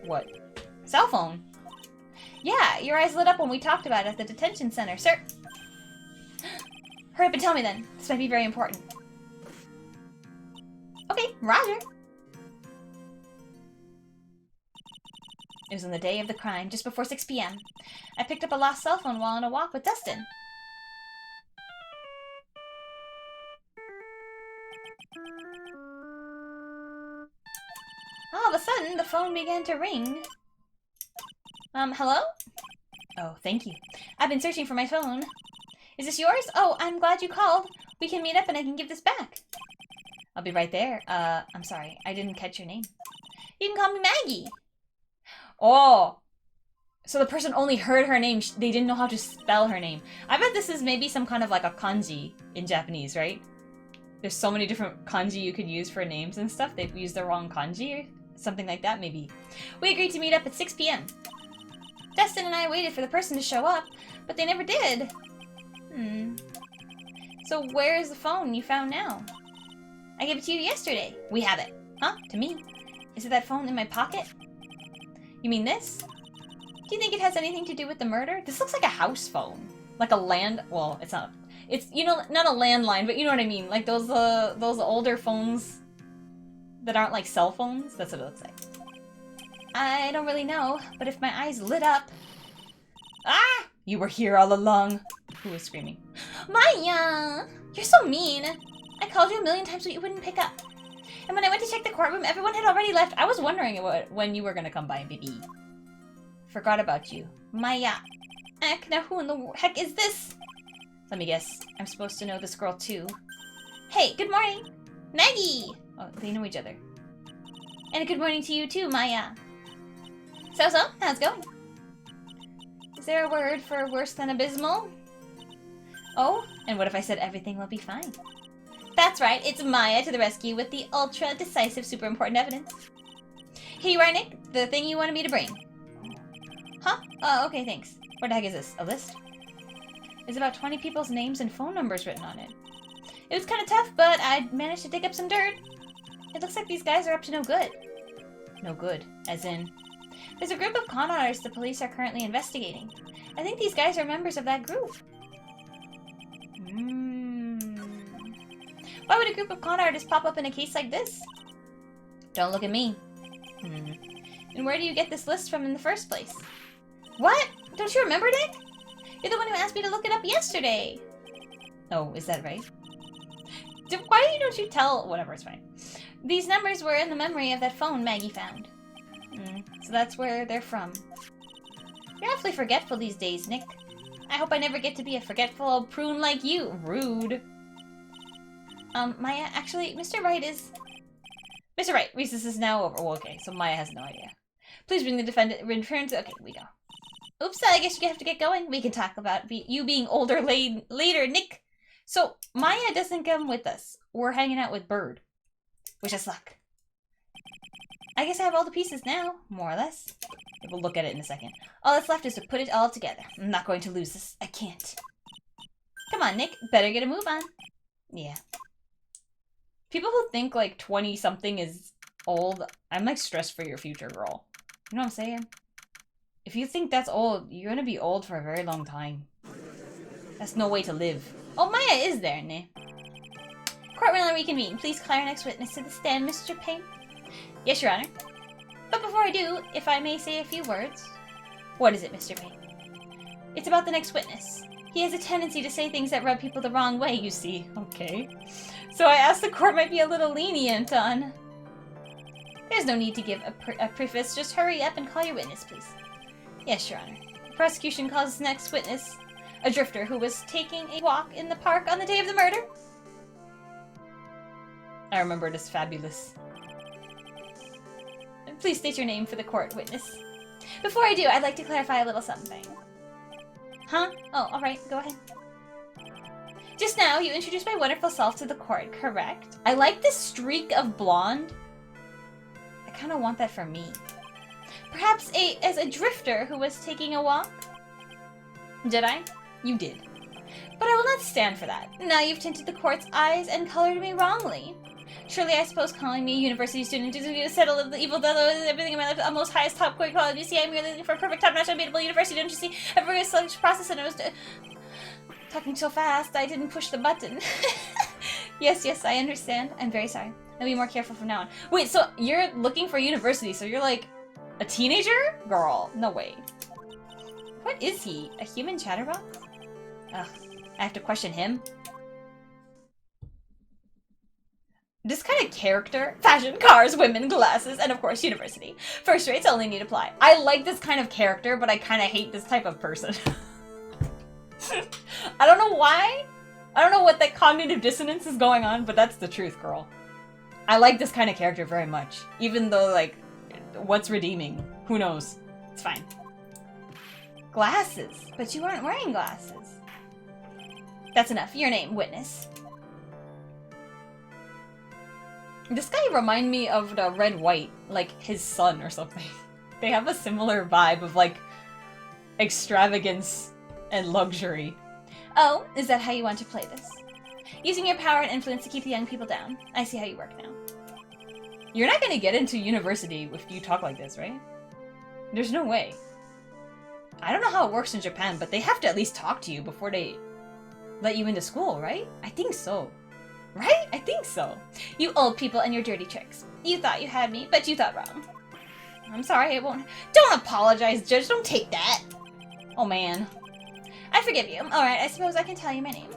What? Cell phone? Yeah, your eyes lit up when we talked about it at the detention center, sir. Hurry up and tell me then. This might be very important. Okay, roger. It was on the day of the crime, just before 6 p.m. I picked up a lost cell phone while on a walk with Dustin. All of a sudden, the phone began to ring. Hello? Oh, thank you. I've been searching for my phone. Is this yours? Oh, I'm glad you called. We can meet up and I can give this back. I'll be right there. I'm sorry. I didn't catch your name. You can call me Maggie. Oh. So the person only heard her name. They didn't know how to spell her name. I bet this is maybe some kind of like a kanji in Japanese, right? There's so many different kanji you could use for names and stuff. They've used the wrong kanji or something like that, maybe. We agreed to meet up at 6 p.m. Dustin and I waited for the person to show up, but they never did. So where's the phone you found now? I gave it to you yesterday. We have it. Huh? To me? Is it that phone in my pocket? You mean this? Do you think it has anything to do with the murder? This looks like a house phone. Like a well, it's not. It's, you know, not a landline, but you know what I mean. Like those older phones that aren't like cell phones. That's what it looks like. I don't really know, but if my eyes lit up... Ah! You were here all along. Who was screaming? Maya! You're so mean. I called you a million times but you wouldn't pick up. And when I went to check the courtroom, everyone had already left. I was wondering when you were gonna come by, baby. Forgot about you. Maya. Heck, now who in the heck is this? Let me guess. I'm supposed to know this girl too. Hey, good morning. Maggie! Oh, they know each other. And a good morning to you too, Maya. So, how's it going? Is there a word for worse than abysmal? Oh, and what if I said everything will be fine? That's right, it's Maya to the rescue with the ultra-decisive, super important evidence. Here you are, Nick, the thing you wanted me to bring. Huh? Oh, okay, thanks. What the heck is this? A list? There's about 20 people's names and phone numbers written on it. It was kind of tough, but I managed to dig up some dirt. It looks like these guys are up to no good. No good, as in... There's a group of con artists the police are currently investigating. I think these guys are members of that group. Why would a group of con artists pop up in a case like this? Don't look at me. And where do you get this list from in the first place? What? Don't you remember, Nick? You're the one who asked me to look it up yesterday. Oh, is that right? Why don't you tell... Whatever, it's fine. These numbers were in the memory of that phone Maggie found. So that's where they're from. You're awfully forgetful these days, Nick. I hope I never get to be a forgetful old prune like you. Rude. Maya, actually, Mr. Wright is... Mr. Wright, recess is now over. Well, okay, so Maya has no idea. Please bring the defendant... Return to... Okay, we go. Oops, I guess you have to get going. We can talk about you being older later, Nick. So, Maya doesn't come with us. We're hanging out with Bird. Wish us luck. I guess I have all the pieces now, more or less. We'll look at it in a second. All that's left is to put it all together. I'm not going to lose this. I can't. Come on, Nick. Better get a move on. Yeah. People who think, like, 20-something is old, I'm, like, stressed for your future, girl. You know what I'm saying? If you think that's old, you're gonna be old for a very long time. That's no way to live. Oh, Maya is there, ne? Court will reconvene. Please call our next witness to the stand, Mr. Payne. Yes, Your Honor. But before I do, if I may say a few words. What is it, Mr. Payne? It's about the next witness. He has a tendency to say things that rub people the wrong way, you see. Okay. So I asked the court might be a little lenient on... There's no need to give a preface. Just hurry up and call your witness, please. Yes, Your Honor. The prosecution calls its next witness, A drifter who was taking a walk in the park on the day of the murder? I remember it as fabulous. Please state your name for the court, witness. Before I do, I'd like to clarify a little something. Huh? Oh, alright, go ahead. Just now, you introduced my wonderful self to the court, correct? I like this streak of blonde. I kind of want that for me. Perhaps as a drifter who was taking a walk? Did I? You did. But I will not stand for that. Now you've tinted the court's eyes and colored me wrongly. Surely I suppose calling me a university student is to settle the evil that everything in my life utmost highest top great quality. You see, I'm merely looking for a perfect top-notch unbeatable university, don't you see? Every selection process and I was talking so fast I didn't push the button. Yes, I understand. I'm very sorry. I'll be more careful from now on. Wait, so you're looking for university, so you're like a teenager? Girl, no way. What is he? A human chatterbox? Ugh, I have to question him? This kind of character, fashion, cars, women, glasses, and of course university. First rates only need apply. I like this kind of character, but I kind of hate this type of person. I don't know why. I don't know what that cognitive dissonance is going on, but that's the truth, girl. I like this kind of character very much. Even though, like, what's redeeming? Who knows? It's fine. Glasses. But you aren't wearing glasses. That's enough. Your name, witness. This guy remind me of the Red White, like his son or something. They have a similar vibe of like extravagance and luxury. Oh, is that how you want to play this? Using your power and influence to keep the young people down. I see how you work now. You're not gonna get into university if you talk like this, right? There's no way. I don't know how it works in Japan, but they have to at least talk to you before they let you into school, right? I think so. Right? I think so. You old people and your dirty tricks. You thought you had me, but you thought wrong. I'm sorry, I won't. Don't apologize, Judge. Don't take that. Oh, man. I forgive you. Alright, I suppose I can tell you my name.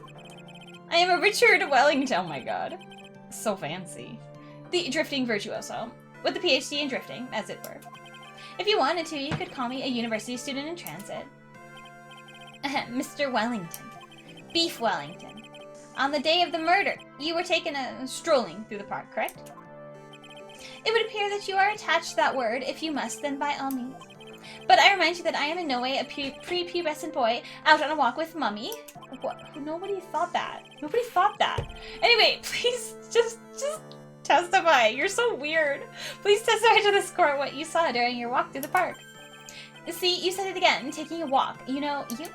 I am a Richard Wellington. Oh, my God. So fancy. The drifting virtuoso. With a PhD in drifting, as it were. If you wanted to, you could call me a university student in transit. Mr. Wellington. Beef Wellington. On the day of the murder, you were taken strolling through the park, correct? It would appear that you are attached to that word. If you must, then by all means. But I remind you that I am in no way a prepubescent boy out on a walk with Mummy. What? Nobody thought that. Nobody thought that. Anyway, please just testify. You're so weird. Please testify to this court what you saw during your walk through the park. See, you said it again, taking a walk. You know, you...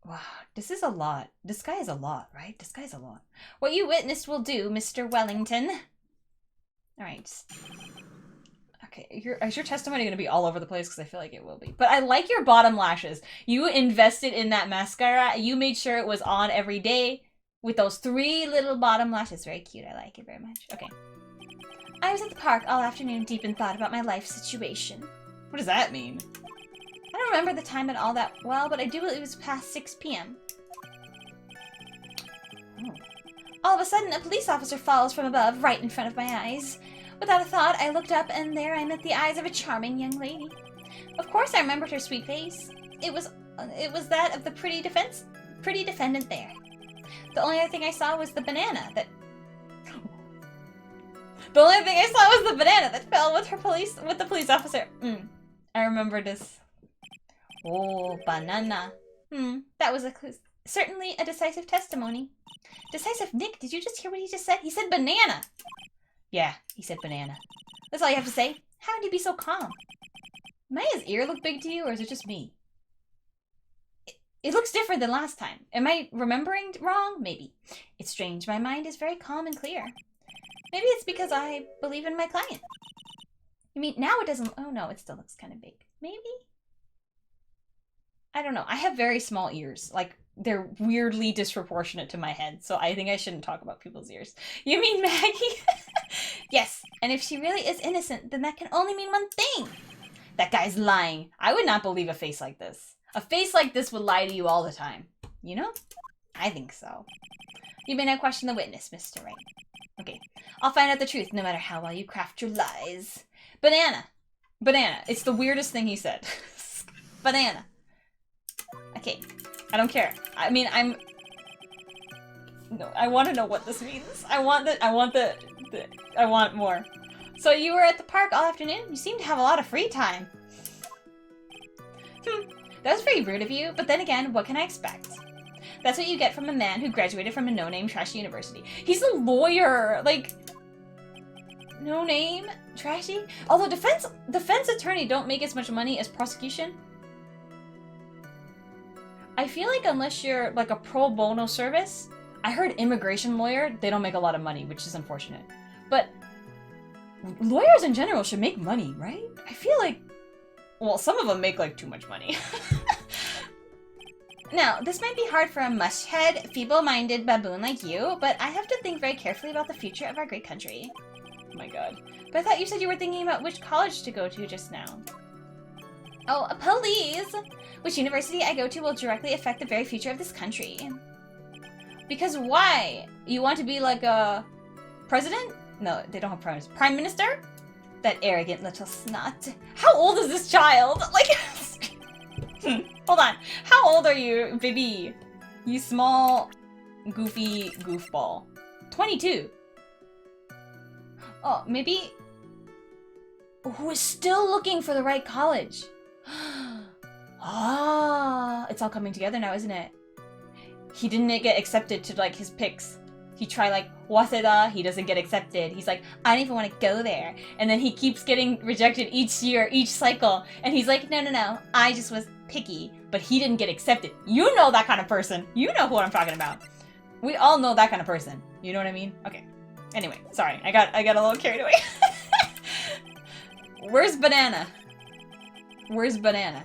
Wow, this is a lot. This guy is a lot, right? This guy's a lot. What you witnessed will do, Mr. Wellington. Alright. Okay, is your testimony going to be all over the place? Because I feel like it will be. But I like your bottom lashes. You invested in that mascara. You made sure it was on every day with those 3 little bottom lashes. Very cute. I like it very much. Okay. I was at the park all afternoon deep in thought about my life situation. What does that mean? I don't remember the time at all that well, but I do believe it was past 6 p.m. Oh. All of a sudden, a police officer falls from above, right in front of my eyes. Without a thought, I looked up, and there I met the eyes of a charming young lady. Of course, I remembered her sweet face. It was that of the pretty defendant there. The only other thing I saw was the banana that... The only thing I saw was the banana that fell with the police officer. I remember this. Oh, banana. That was certainly a decisive testimony. Decisive? Nick, did you just hear what he just said? He said banana. Yeah, he said banana. That's all you have to say? How did you be so calm? Maya's ear look big to you, or is it just me? It looks different than last time. Am I remembering wrong? Maybe. It's strange. My mind is very calm and clear. Maybe it's because I believe in my client. You mean, now it doesn't... Oh, no, it still looks kind of big. Maybe? I don't know. I have very small ears. Like, they're weirdly disproportionate to my head, so I think I shouldn't talk about people's ears. You mean Maggie? Yes, and if she really is innocent, then that can only mean one thing. That guy's lying. I would not believe a face like this. A face like this would lie to you all the time. You know? I think so. You may now question the witness, Mr. Wright. Okay, I'll find out the truth no matter how well you craft your lies. Banana. Banana. It's the weirdest thing he said. Banana. Okay. I don't care. I mean, no, I want to know what this means. I want more. So you were at the park all afternoon? You seem to have a lot of free time. That was very rude of you, but then again, what can I expect? That's what you get from a man who graduated from a no-name trashy university. He's a lawyer! Like, no name? Trashy? Although defense attorney don't make as much money as prosecution. I feel like unless you're like a pro bono service, I heard immigration lawyer, they don't make a lot of money, which is unfortunate. But lawyers in general should make money, right? I feel like, well, some of them make like too much money. Now, this might be hard for a mush-head, feeble-minded baboon like you, but I have to think very carefully about the future of our great country. Oh my god. But I thought you said you were thinking about which college to go to just now. Oh, please! Which university I go to will directly affect the very future of this country. Because why? You want to be like a president? No, they don't have primes. Prime minister? That arrogant little snot. How old is this child? Like, hold on. How old are you, baby? You small, goofy goofball. 22. Oh, maybe... Who is still looking for the right college? Ah, it's all coming together now, isn't it? He didn't get accepted to, like, his picks. He tried, like, Waseda, he doesn't get accepted. He's like, I don't even want to go there. And then he keeps getting rejected each year, each cycle. And he's like, no, I just was picky. But he didn't get accepted. You know that kind of person. You know who I'm talking about. We all know that kind of person. You know what I mean? Okay. Anyway, sorry. I got a little carried away. Where's Banana? Where's Banana?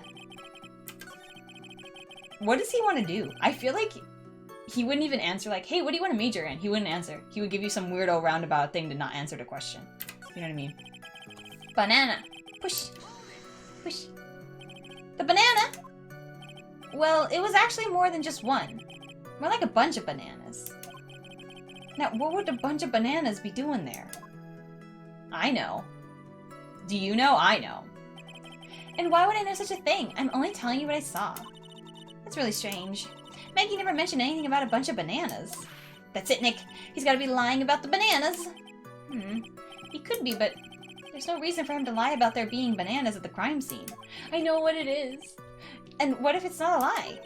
What does he want to do? I feel like he wouldn't even answer like, hey, what do you want to major in? He wouldn't answer. He would give you some weirdo roundabout thing to not answer the question. You know what I mean? Banana. Push. Push. The banana? Well, it was actually more than just one. More like a bunch of bananas. Now, what would a bunch of bananas be doing there? I know. Do you know? I know. And why would I know such a thing? I'm only telling you what I saw. That's really strange. Maggie never mentioned anything about a bunch of bananas. That's it, Nick. He's gotta be lying about the bananas. He could be, but there's no reason for him to lie about there being bananas at the crime scene. I know what it is. And what if it's not a lie?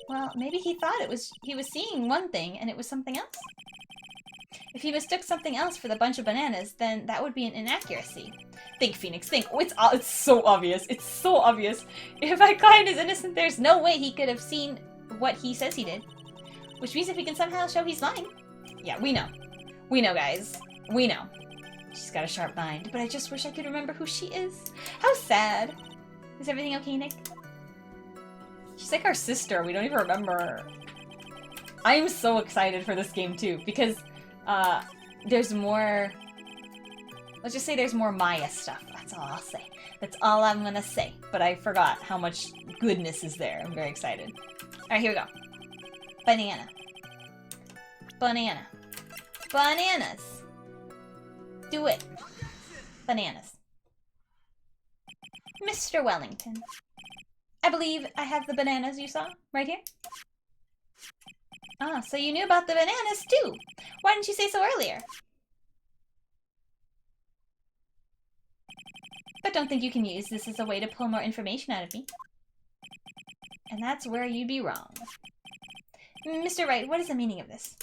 Well, maybe he thought he was seeing one thing and it was something else. If he mistook something else for the bunch of bananas, then that would be an inaccuracy. Think, Phoenix, think. Oh, it's so obvious. It's so obvious. If my client is innocent, there's no way he could have seen what he says he did. Which means if we can somehow show he's lying. Yeah, we know. We know, guys. We know. She's got a sharp mind, but I just wish I could remember who she is. How sad. Is everything okay, Nick? She's like our sister. We don't even remember her. I am so excited for this game, too, because there's more... Let's just say there's more Maya stuff. That's all I'll say. That's all I'm gonna say. But I forgot how much goodness is there. I'm very excited. Alright, here we go. Banana. Banana. Bananas. Do it. Bananas. Mr. Wellington. I believe I have the bananas you saw right here. Ah, so you knew about the bananas too. Why didn't you say so earlier? But don't think you can use this as a way to pull more information out of me. And that's where you'd be wrong. Mr. Wright, what is the meaning of this?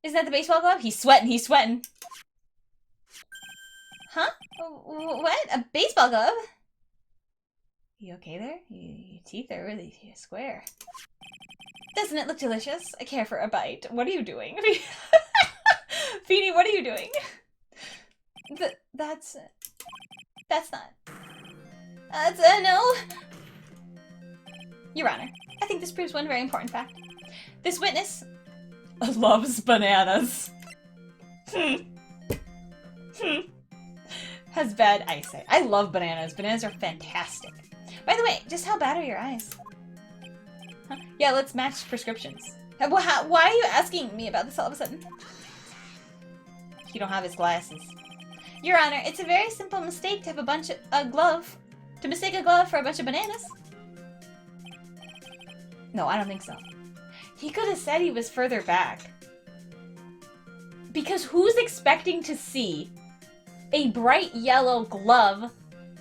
Isn't that the baseball glove? He's sweating, he's sweating. Huh? What? A baseball glove? You okay there? Your teeth are really square. Doesn't it look delicious? I care for a bite. What are you doing? Feeny, what are you doing? That's not. That's no. Your Honor, I think this proves one very important fact. This witness loves bananas. Has bad eyesight. I love bananas. Bananas are fantastic. By the way, just how bad are your eyes? Huh? Yeah, let's match prescriptions. Why are you asking me about this all of a sudden? You don't have his glasses. Your Honor, it's a very simple mistake to have a glove To mistake a glove for a bunch of bananas? No, I don't think so. He could have said he was further back. Because who's expecting to see a bright yellow glove?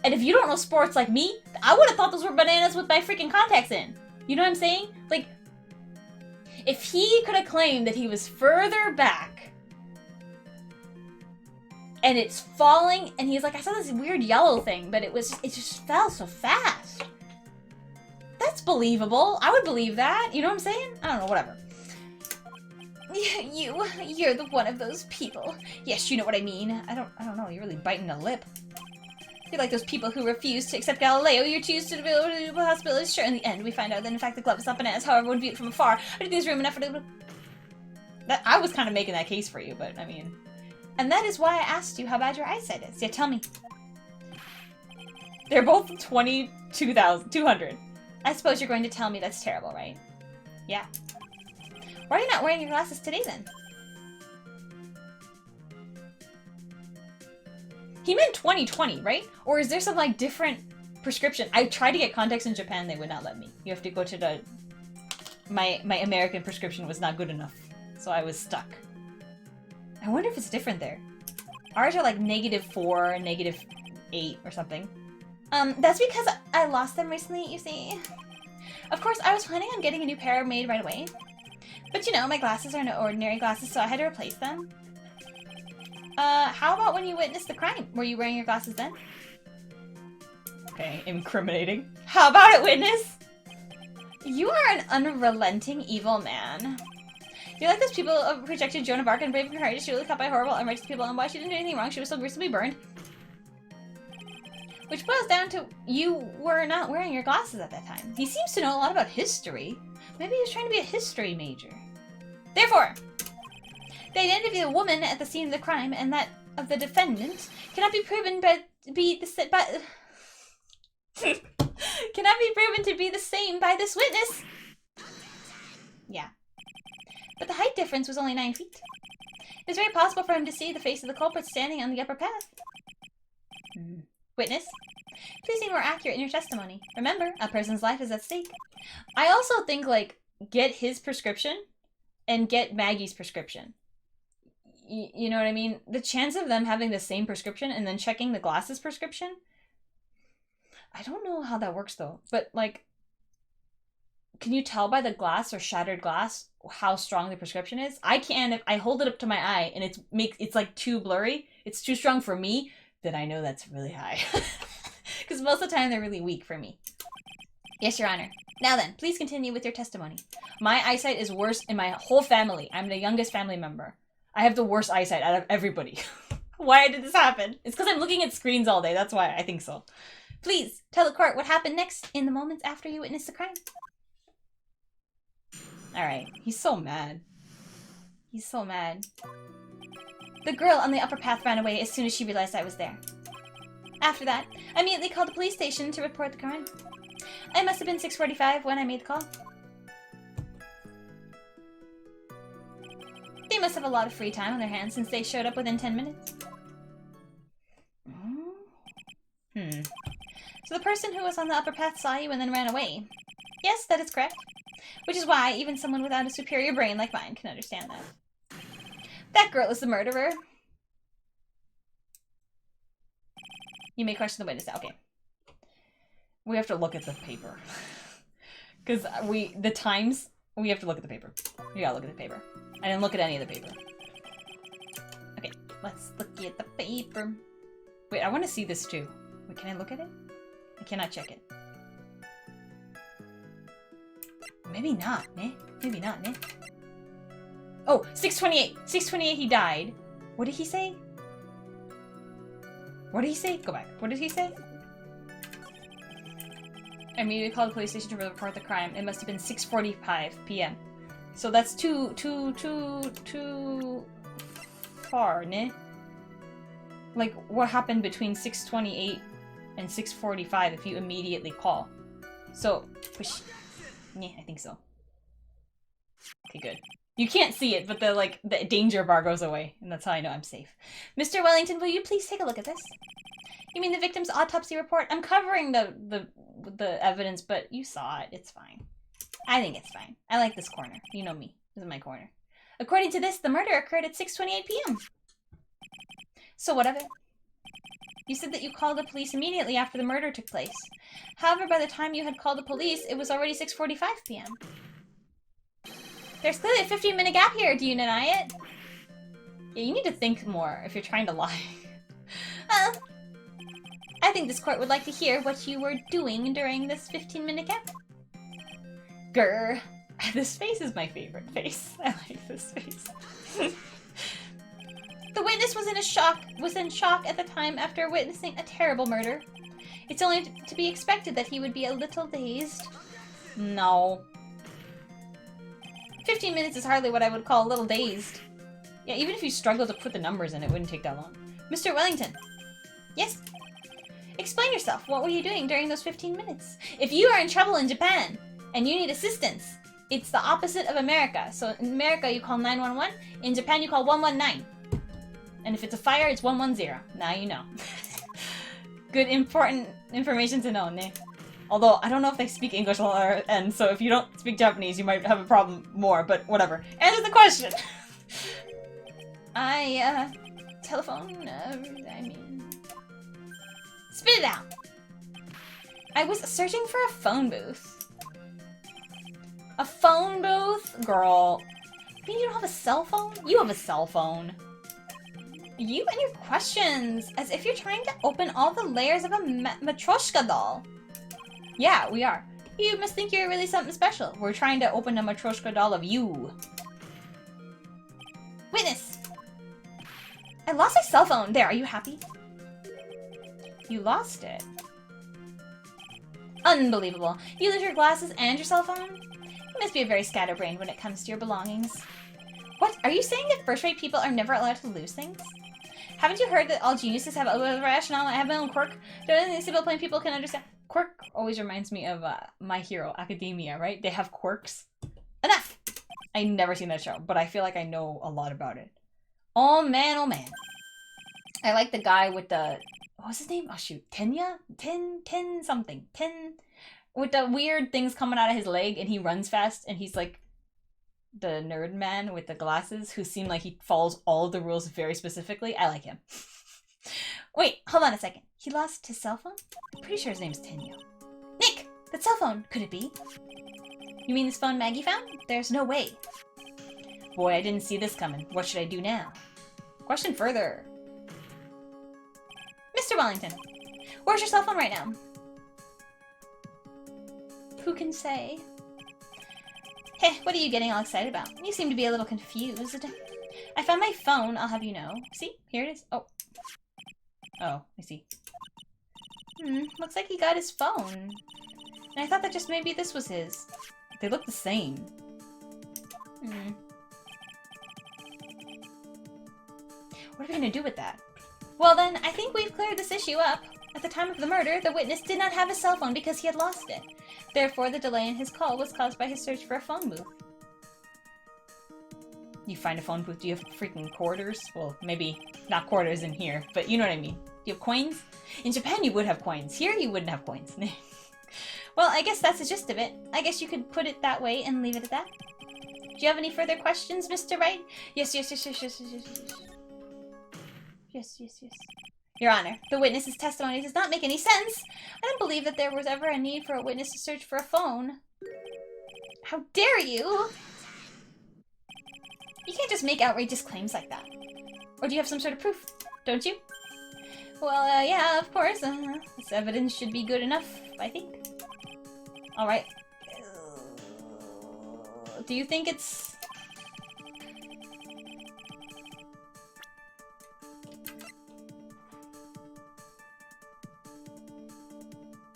And if you don't know sports like me, I would have thought those were bananas with my freaking contacts in. You know what I'm saying? Like, if he could have claimed that he was further back and it's falling and he's like, I saw this weird yellow thing, but it just fell so fast. That's believable. I would believe that. You know what I'm saying? I don't know, whatever. You're the one of those people. Yes, you know what I mean. I don't know. You're really biting a lip. You're like those people who refuse to accept Galileo. You choose to develop possibilities. Sure, in the end, we find out that in fact the glove is not bananas. However, when viewed from afar, I think there's room enough for it. I was kind of making that case for you, but I mean, and that is why I asked you how bad your eyesight is. Yeah, tell me. They're both 22,200. I suppose you're going to tell me that's terrible, right? Yeah. Why are you not wearing your glasses today then? He meant 2020, right? Or is there some like different prescription? I tried to get contacts in Japan, they would not let me. You have to go to the... My American prescription was not good enough, so I was stuck. I wonder if it's different there. Ours are like -4, -8 or something. That's because I lost them recently, you see. Of course, I was planning on getting a new pair made right away. But you know, my glasses are no ordinary glasses, so I had to replace them. How about when you witnessed the crime? Were you wearing your glasses then? Okay, incriminating. How about it, witness? You are an unrelenting evil man. You're like those people who rejected Joan of Arc and Brave and Courageous. She was caught by horrible, unrighteous people, and why she didn't do anything wrong, she was so gruesomely burned. Which boils down to you were not wearing your glasses at that time. He seems to know a lot about history. Maybe he was trying to be a history major. Therefore, the identity of the woman at the scene of the crime and that of the defendant cannot be proven cannot be proven to be the same by this witness. Yeah. But the height difference was only 9 feet. It's very possible for him to see the face of the culprit standing on the upper path. Witness, please be more accurate in your testimony. Remember, a person's life is at stake. I also think, like, get his prescription and get Maggie's prescription. You know what I mean? The chance of them having the same prescription and then checking the glasses prescription? I don't know how that works, though. But, like, can you tell by the glass or shattered glass how strong the prescription is? I can if I hold it up to my eye and it's like too blurry. It's too strong for me. Then I know that's really high. Because most of the time they're really weak for me. Yes, Your Honor. Now then, please continue with your testimony. My eyesight is worse in my whole family. I'm the youngest family member. I have the worst eyesight out of everybody. Why did this happen? It's because I'm looking at screens all day. That's why I think so. Please, tell the court what happened next in the moments after you witnessed the crime. Alright, he's so mad. He's so mad. The girl on the upper path ran away as soon as she realized I was there. After that, I immediately called the police station to report the crime. It must have been 6:45 when I made the call. They must have a lot of free time on their hands since they showed up within 10 minutes. So the person who was on the upper path saw you and then ran away. Yes, that is correct. Which is why even someone without a superior brain like mine can understand that. That girl is the murderer. You may question the witness. Okay. We have to look at the paper. Because we have to look at the paper. We gotta look at the paper. I didn't look at any of the paper. Okay, let's look at the paper. Wait, I want to see this too. Wait, can I look at it? I cannot check it. Maybe not, ne? Maybe not, ne? Oh, 628! 628 he died. What did he say? What did he say? Go back. What did he say? I immediately called the police station to report the crime. It must have been 6:45 p.m. So that's too far, ne? Like, what happened between 6:28 and 6:45 if you immediately call? So, yeah, I think so. Okay, good. You can't see it, but the danger bar goes away, and that's how I know I'm safe. Mr. Wellington, will you please take a look at this? You mean the victim's autopsy report? I'm covering the evidence, but you saw it. It's fine. I think it's fine. I like this corner. You know me. This is my corner. According to this, the murder occurred at 6:28 p.m. So what of it? You said that you called the police immediately after the murder took place. However, by the time you had called the police, it was already 6:45 p.m. There's clearly a 15-minute gap here. Do you deny it? Yeah, you need to think more if you're trying to lie. I think this court would like to hear what you were doing during this 15-minute gap. Grr. This face is my favorite face. I like this face. The witness was in shock at the time after witnessing a terrible murder. It's only to be expected that he would be a little dazed. No. 15 minutes is hardly what I would call a little dazed. Yeah, even if you struggle to put the numbers in, it wouldn't take that long. Mr. Wellington. Yes? Explain yourself. What were you doing during those 15 minutes? If you are in trouble in Japan, and you need assistance, it's the opposite of America. So in America, you call 911. In Japan, you call 119. And if it's a fire, it's 110. Now you know. Good, important information to know, ne? Although, I don't know if they speak English and so if you don't speak Japanese, you might have a problem more, but whatever. Answer the question! Telephone, I mean... Spit it out! I was searching for a phone booth. A phone booth? Girl. You mean you don't have a cell phone? You have a cell phone. You and your questions, as if you're trying to open all the layers of a Matryoshka doll. Yeah, we are. You must think you're really something special. We're trying to open a Matryoshka doll of you. Witness! I lost my cell phone. There, are you happy? You lost it. Unbelievable. You lose your glasses and your cell phone? You must be a very scatterbrained when it comes to your belongings. What? Are you saying that first-rate people are never allowed to lose things? Haven't you heard that all geniuses have a little rationale? I have my own quirk. Don't think simple plain people can understand. Quirk always reminds me of My Hero Academia, right? They have quirks. Enough! I've never seen that show, but I feel like I know a lot about it. Oh man, oh man. I like the guy with the... What was his name? Oh shoot. Tenya? Ten something. With the weird things coming out of his leg and he runs fast and he's like the nerd man with the glasses who seem like he follows all of the rules very specifically. I like him. Wait, hold on a second. He lost his cell phone? I'm pretty sure his name's Tenyo. Nick! That cell phone! Could it be? You mean this phone Maggie found? There's no way. Boy, I didn't see this coming. What should I do now? Question further. Mr. Wellington, where's your cell phone right now? Who can say? Hey, what are you getting all excited about? You seem to be a little confused. I found my phone, I'll have you know. See? Here it is. Oh. Oh, I see. Looks like he got his phone. And I thought that just maybe this was his. They look the same. What are we gonna do with that? Well then, I think we've cleared this issue up. At the time of the murder, the witness did not have a cell phone because he had lost it. Therefore, the delay in his call was caused by his search for a phone booth. You find a phone booth, do you have freaking quarters? Well, maybe not quarters in here, but you know what I mean. Do you have coins? In Japan, you would have coins. Here, you wouldn't have coins. Well, I guess that's the gist of it. I guess you could put it that way and leave it at that. Do you have any further questions, Mr. Wright? Yes. Yes. Your Honor, the witness's testimony does not make any sense. I don't believe that there was ever a need for a witness to search for a phone. How dare you? You can't just make outrageous claims like that. Or do you have some sort of proof? Don't you? Well, yeah, of course. This evidence should be good enough, I think. Alright. Do you think it's...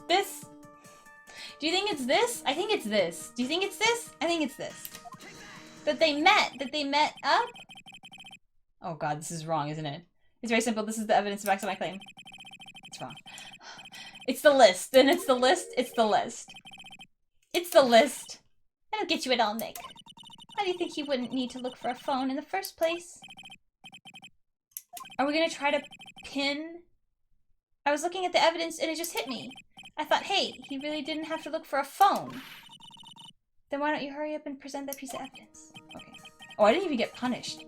this? Do you think it's this? I think it's this. Do you think it's this? I think it's this. That they met up? Oh god, this is wrong, isn't it? It's very simple. This is the evidence that backs up my claim. It's wrong. It's the list. And it's the list. It's the list. It's the list. I don't get you at all, Nick. Why do you think he wouldn't need to look for a phone in the first place? Are we gonna try to pin I was looking at the evidence and it just hit me. I thought, hey, he really didn't have to look for a phone. Then why don't you hurry up and present that piece of evidence? Okay. Oh, I didn't even get punished.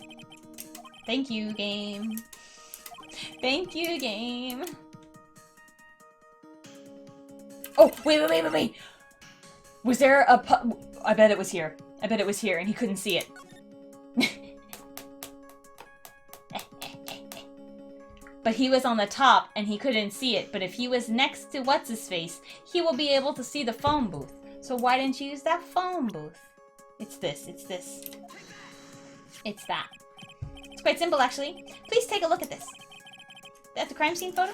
Thank you, game. Thank you, game. Oh, wait. Was there a I bet it was here. I bet it was here and he couldn't see it. But he was on the top and he couldn't see it. But if he was next to what's-his-face, he will be able to see the phone booth. So why didn't you use that phone booth? It's this. It's that. It's quite simple, actually. Please take a look at this. That's the crime scene photo?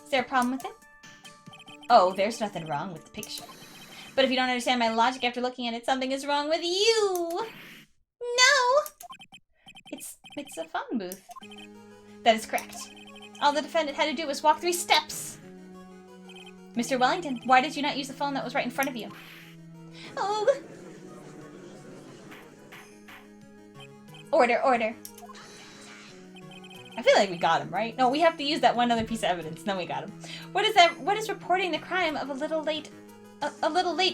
Is there a problem with it? Oh, there's nothing wrong with the picture. But if you don't understand my logic after looking at it, something is wrong with you! No! It's a phone booth. That is correct. All the defendant had to do was walk 3 steps. Mr. Wellington, why did you not use the phone that was right in front of you? Oh! Order. I feel like we got him, right? No, we have to use that one other piece of evidence, then we got him. What is that? What is reporting the crime of a little late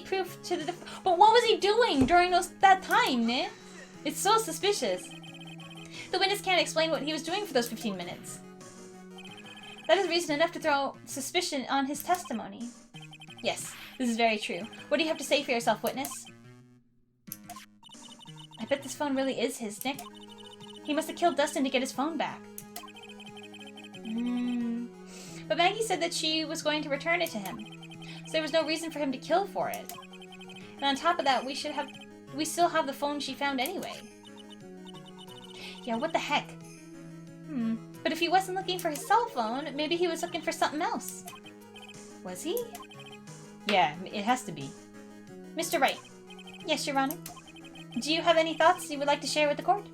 proof to the But what was he doing during that time, Nick? It's so suspicious. The witness can't explain what he was doing for those 15 minutes. That is reason enough to throw suspicion on his testimony. Yes, this is very true. What do you have to say for yourself, witness? I bet this phone really is his, Nick. He must have killed Dustin to get his phone back. But Maggie said that she was going to return it to him. So there was no reason for him to kill for it. And on top of that, we still have the phone she found anyway. Yeah, what the heck? But if he wasn't looking for his cell phone, maybe he was looking for something else. Was he? Yeah, it has to be. Mr. Wright. Yes, Your Honor. Do you have any thoughts you would like to share with the court?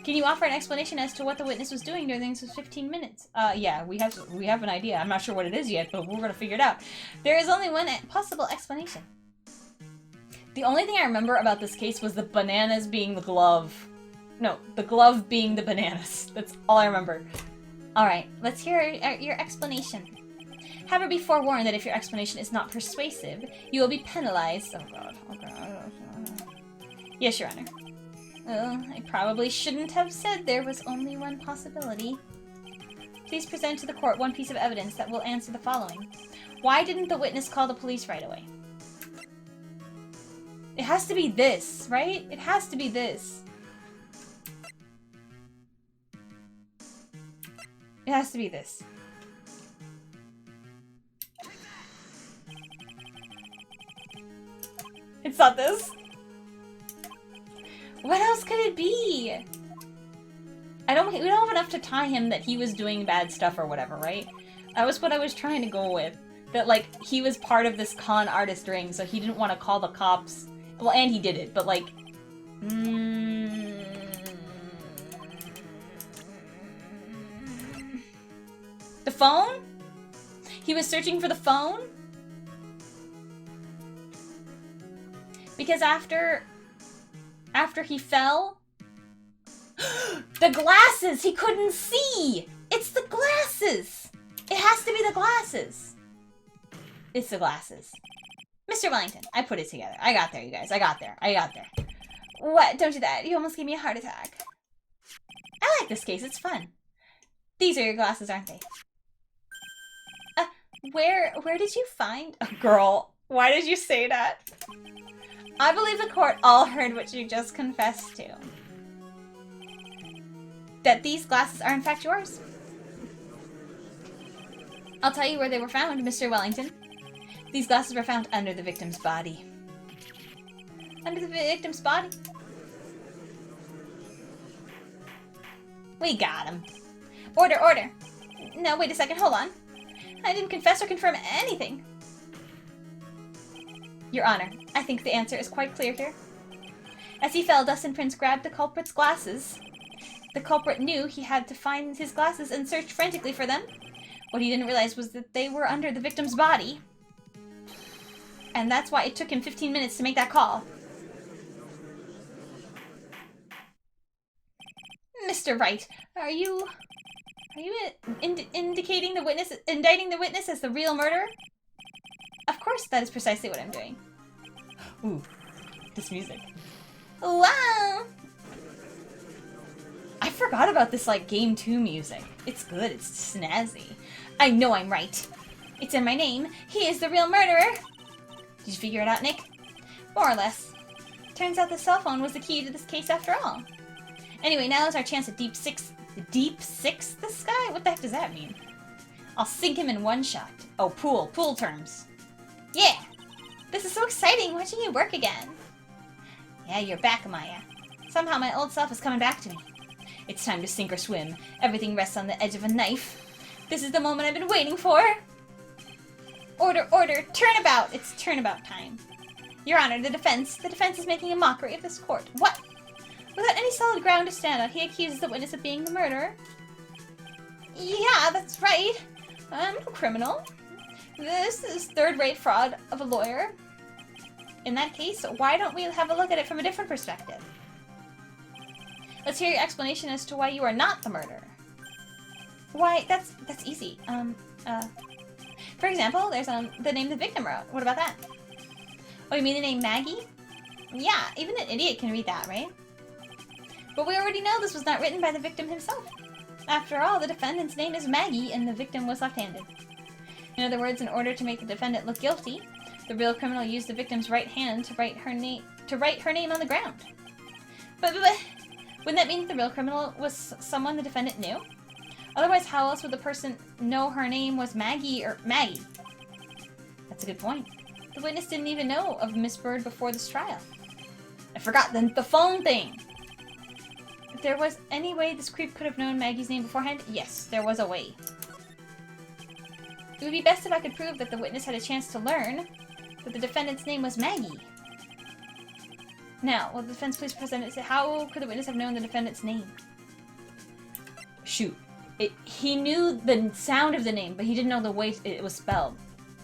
Can you offer an explanation as to what the witness was doing during those 15 minutes? Yeah, we have an idea. I'm not sure what it is yet, but we're gonna figure it out. There is only one possible explanation. The only thing I remember about this case was the bananas being the glove. No, the glove being the bananas. That's all I remember. Alright, let's hear your explanation. However, be forewarned that if your explanation is not persuasive, you will be penalized. Oh god. Yes, Your Honor. I probably shouldn't have said there was only one possibility. Please present to the court one piece of evidence that will answer the following. Why didn't the witness call the police right away? It has to be this, right? It has to be this. It has to be this. It's not this. What else could it be? We don't have enough to tie him that he was doing bad stuff or whatever, right? That was what I was trying to go with. That, like, he was part of this con artist ring, so he didn't want to call the cops. Well, and he did it, but, like... The phone? He was searching for the phone? Because after he fell... The glasses! He couldn't see! It's the glasses! It has to be the glasses! It's the glasses. Mr. Wellington, I put it together. I got there, you guys. I got there. What? Don't do that. You almost gave me a heart attack. I like this case. It's fun. These are your glasses, aren't they? Where did you find... Oh, girl, why did you say that? I believe the court all heard what you just confessed to. That these glasses are in fact yours. I'll tell you where they were found, Mr. Wellington. These glasses were found under the victim's body. Under the victim's body? We got him. Order. No, wait a second, hold on. I didn't confess or confirm anything. Your Honor, I think the answer is quite clear here. As he fell, Dustin Prince grabbed the culprit's glasses. The culprit knew he had to find his glasses and searched frantically for them. What he didn't realize was that they were under the victim's body. And that's why it took him 15 minutes to make that call. Mr. Wright, are you Are you indicting the witness, indicting the witness as the real murderer? Of course, that is precisely what I'm doing. Ooh, this music. Wow! I forgot about this, like, Game 2 music. It's good, it's snazzy. I know I'm right. It's in my name. He is the real murderer! Did you figure it out, Nick? More or less. Turns out the cell phone was the key to this case after all. Anyway, now is our chance to deep six this guy? What the heck does that mean? I'll sink him in one shot. Oh, pool terms. Yeah! This is so exciting, watching you work again. Yeah, you're back, Amaya. Somehow my old self is coming back to me. It's time to sink or swim. Everything rests on the edge of a knife. This is the moment I've been waiting for. Order, order, turnabout! It's turnabout time. Your Honor, the defense is making a mockery of this court. What? Without any solid ground to stand on, he accuses the witness of being the murderer. Yeah, that's right. I'm no criminal. This is third-rate fraud of a lawyer. In that case, why don't we have a look at it from a different perspective? Let's hear your explanation as to why you are not the murderer. Why, that's easy. For example, there's the name the victim wrote. What about that? Oh, you mean the name Maggie? Yeah, even an idiot can read that, right? But we already know this was not written by the victim himself. After all, the defendant's name is Maggie, and the victim was left-handed. In other words, in order to make the defendant look guilty, the real criminal used the victim's right hand to write her name on the ground. But wouldn't that mean that the real criminal was someone the defendant knew? Otherwise, how else would the person know her name was Maggie or Maggie? That's a good point. The witness didn't even know of Miss Bird before this trial. I forgot the phone thing! If there was any way this creep could have known Maggie's name beforehand, yes, there was a way. It would be best if I could prove that the witness had a chance to learn that the defendant's name was Maggie. Now, will the defense please present it? How could the witness have known the defendant's name? Shoot. He knew the sound of the name, but he didn't know the way it was spelled.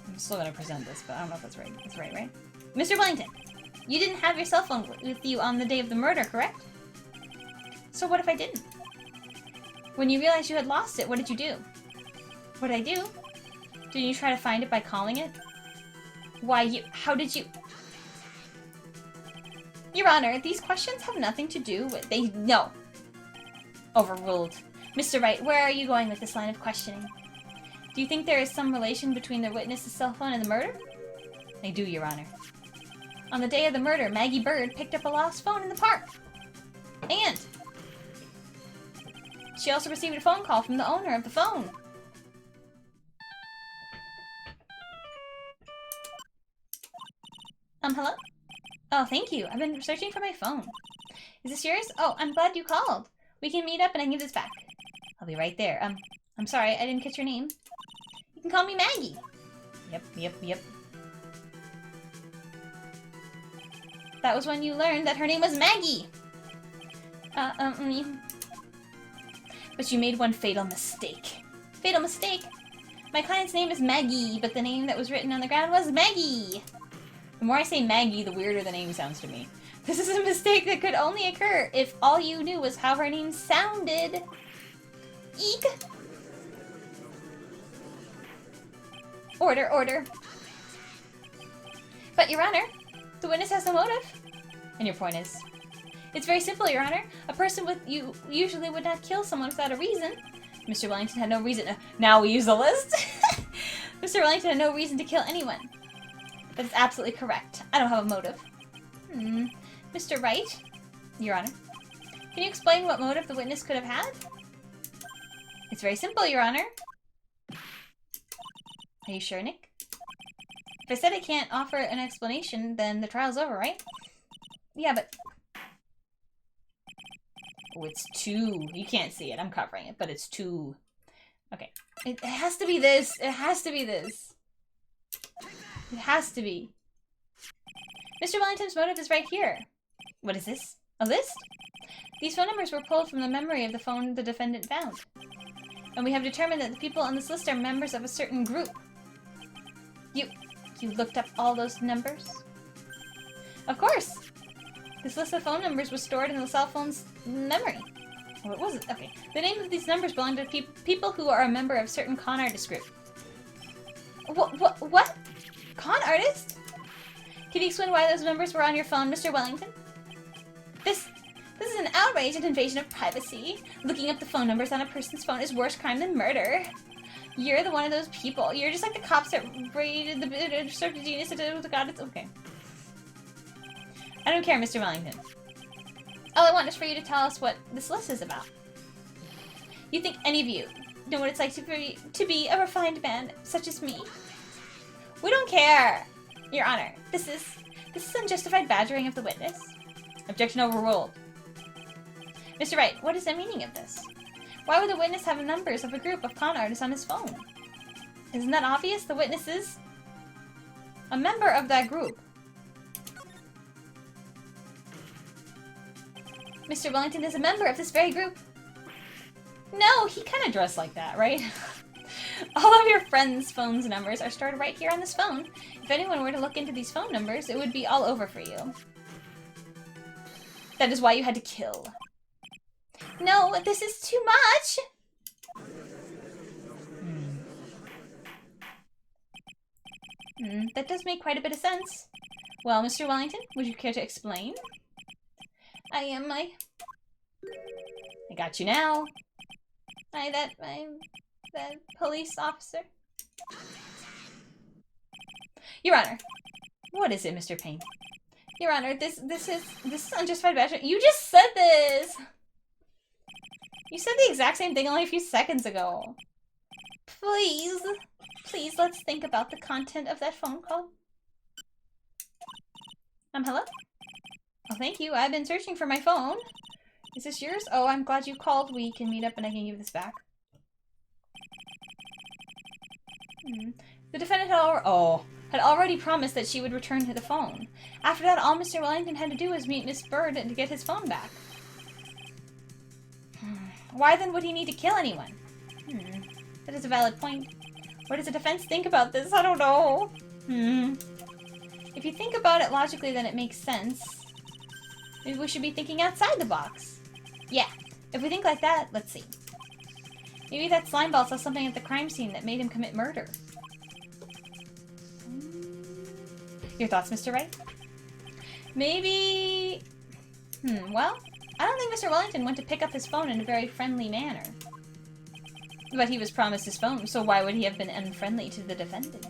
I'm still gonna present this, but I don't know if that's right. That's right, right? Mr. Blankton, you didn't have your cell phone with you on the day of the murder, correct? So what if I didn't? When you realized you had lost it, what did you do? What did I do? Didn't you try to find it by calling it? Why, how did you... Your Honor, these questions have nothing to do with... No. Overruled. Mr. Wright, where are you going with this line of questioning? Do you think there is some relation between the witness's cell phone and the murder? I do, Your Honor. On the day of the murder, Maggie Bird picked up a lost phone in the park. And she also received a phone call from the owner of the phone. Hello? Oh, thank you. I've been searching for my phone. Is this yours? Oh, I'm glad you called. We can meet up and I can give this back. I'll be right there. I'm sorry, I didn't catch your name. You can call me Maggie. Yep. That was when you learned that her name was Maggie. But you made one fatal mistake. Fatal mistake? My client's name is Maggie, but the name that was written on the ground was Maggie. The more I say Maggie, the weirder the name sounds to me. This is a mistake that could only occur if all you knew was how her name sounded. Eek! Order, order. But, Your Honor, the witness has no motive. And your point is? It's very simple, Your Honor. A person with you usually would not kill someone without a reason. Mr. Wellington had no reason. Now we use the list. Mr. Wellington had no reason to kill anyone. That's absolutely correct. I don't have a motive. Mr. Wright? Your Honor. Can you explain what motive the witness could have had? It's very simple, Your Honor. Are you sure, Nick? If I said I can't offer an explanation, then the trial's over, right? Yeah, but... Oh, it's 2. You can't see it. I'm covering it, but it's 2. Okay. It has to be this. It has to be this. It has to be. Mr. Wellington's motive is right here. What is this? A list? These phone numbers were pulled from the memory of the phone the defendant found. And we have determined that the people on this list are members of a certain group. You looked up all those numbers? Of course! This list of phone numbers was stored in the cell phone's memory. What was it? Okay. The name of these numbers belong to people who are a member of certain con artist group. What? Con artist? Can you explain why those numbers were on your phone, Mr. Wellington? This is an outrage and invasion of privacy. Looking up the phone numbers on a person's phone is worse crime than murder. You're one of those people. You're just like the cops that raided the destructive genius that did it with the god. It's okay. I don't care, Mr. Wellington. All I want is for you to tell us what this list is about. You think any of you know what it's like to be a refined man such as me? We don't care, Your Honor. This is unjustified badgering of the witness. Objection overruled. Mr. Wright, what is the meaning of this? Why would the witness have numbers of a group of con artists on his phone? Isn't that obvious? The witness is a member of that group. Mr. Wellington is a member of this very group. No, he kind of dressed like that, right? All of your friends' phone's numbers are stored right here on this phone. If anyone were to look into these phone numbers, it would be all over for you. That is why you had to kill. No, this is too much! That does make quite a bit of sense. Well, Mr. Wellington, would you care to explain? I got you now. I'm that police officer. Your Honor. What is it, Mr. Payne? Your Honor, this is unjustified badgering. You just said this! You said the exact same thing only a few seconds ago. Please, let's think about the content of that phone call. Hello? Oh, thank you. I've been searching for my phone. Is this yours? Oh, I'm glad you called. We can meet up and I can give this back. The defendant had already promised that she would return to the phone. After that, all Mr. Wellington had to do was meet Miss Bird to get his phone back. Why then would he need to kill anyone? That is a valid point. What does the defense think about this? I don't know. If you think about it logically, then it makes sense. Maybe we should be thinking outside the box. Yeah, if we think like that, let's see. Maybe that slimeball saw something at the crime scene that made him commit murder. Your thoughts, Mr. Wright? Maybe... well, I don't think Mr. Wellington went to pick up his phone in a very friendly manner. But he was promised his phone, so why would he have been unfriendly to the defendant?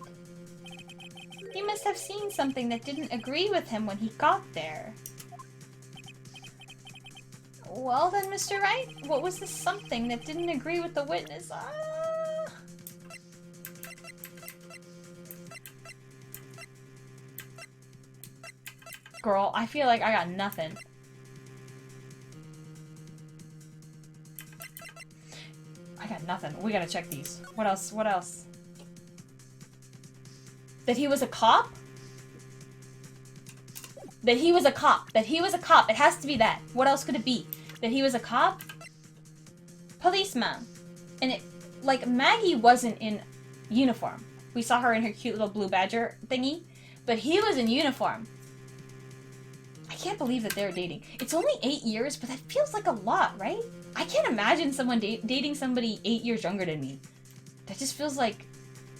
He must have seen something that didn't agree with him when he got there. Well then, Mr. Wright, what was the something that didn't agree with the witness? Girl, I feel like I got nothing. I got nothing. We gotta check these. What else? What else? That he was a cop? That he was a cop. That he was a cop. It has to be that. What else could it be? That he was a cop? Policeman. And it, like, Maggie wasn't in uniform. We saw her in her cute little blue badger thingy. But he was in uniform. I can't believe that they're dating. It's only 8 years, but that feels like a lot, right? I can't imagine someone dating somebody 8 years younger than me. That just feels like...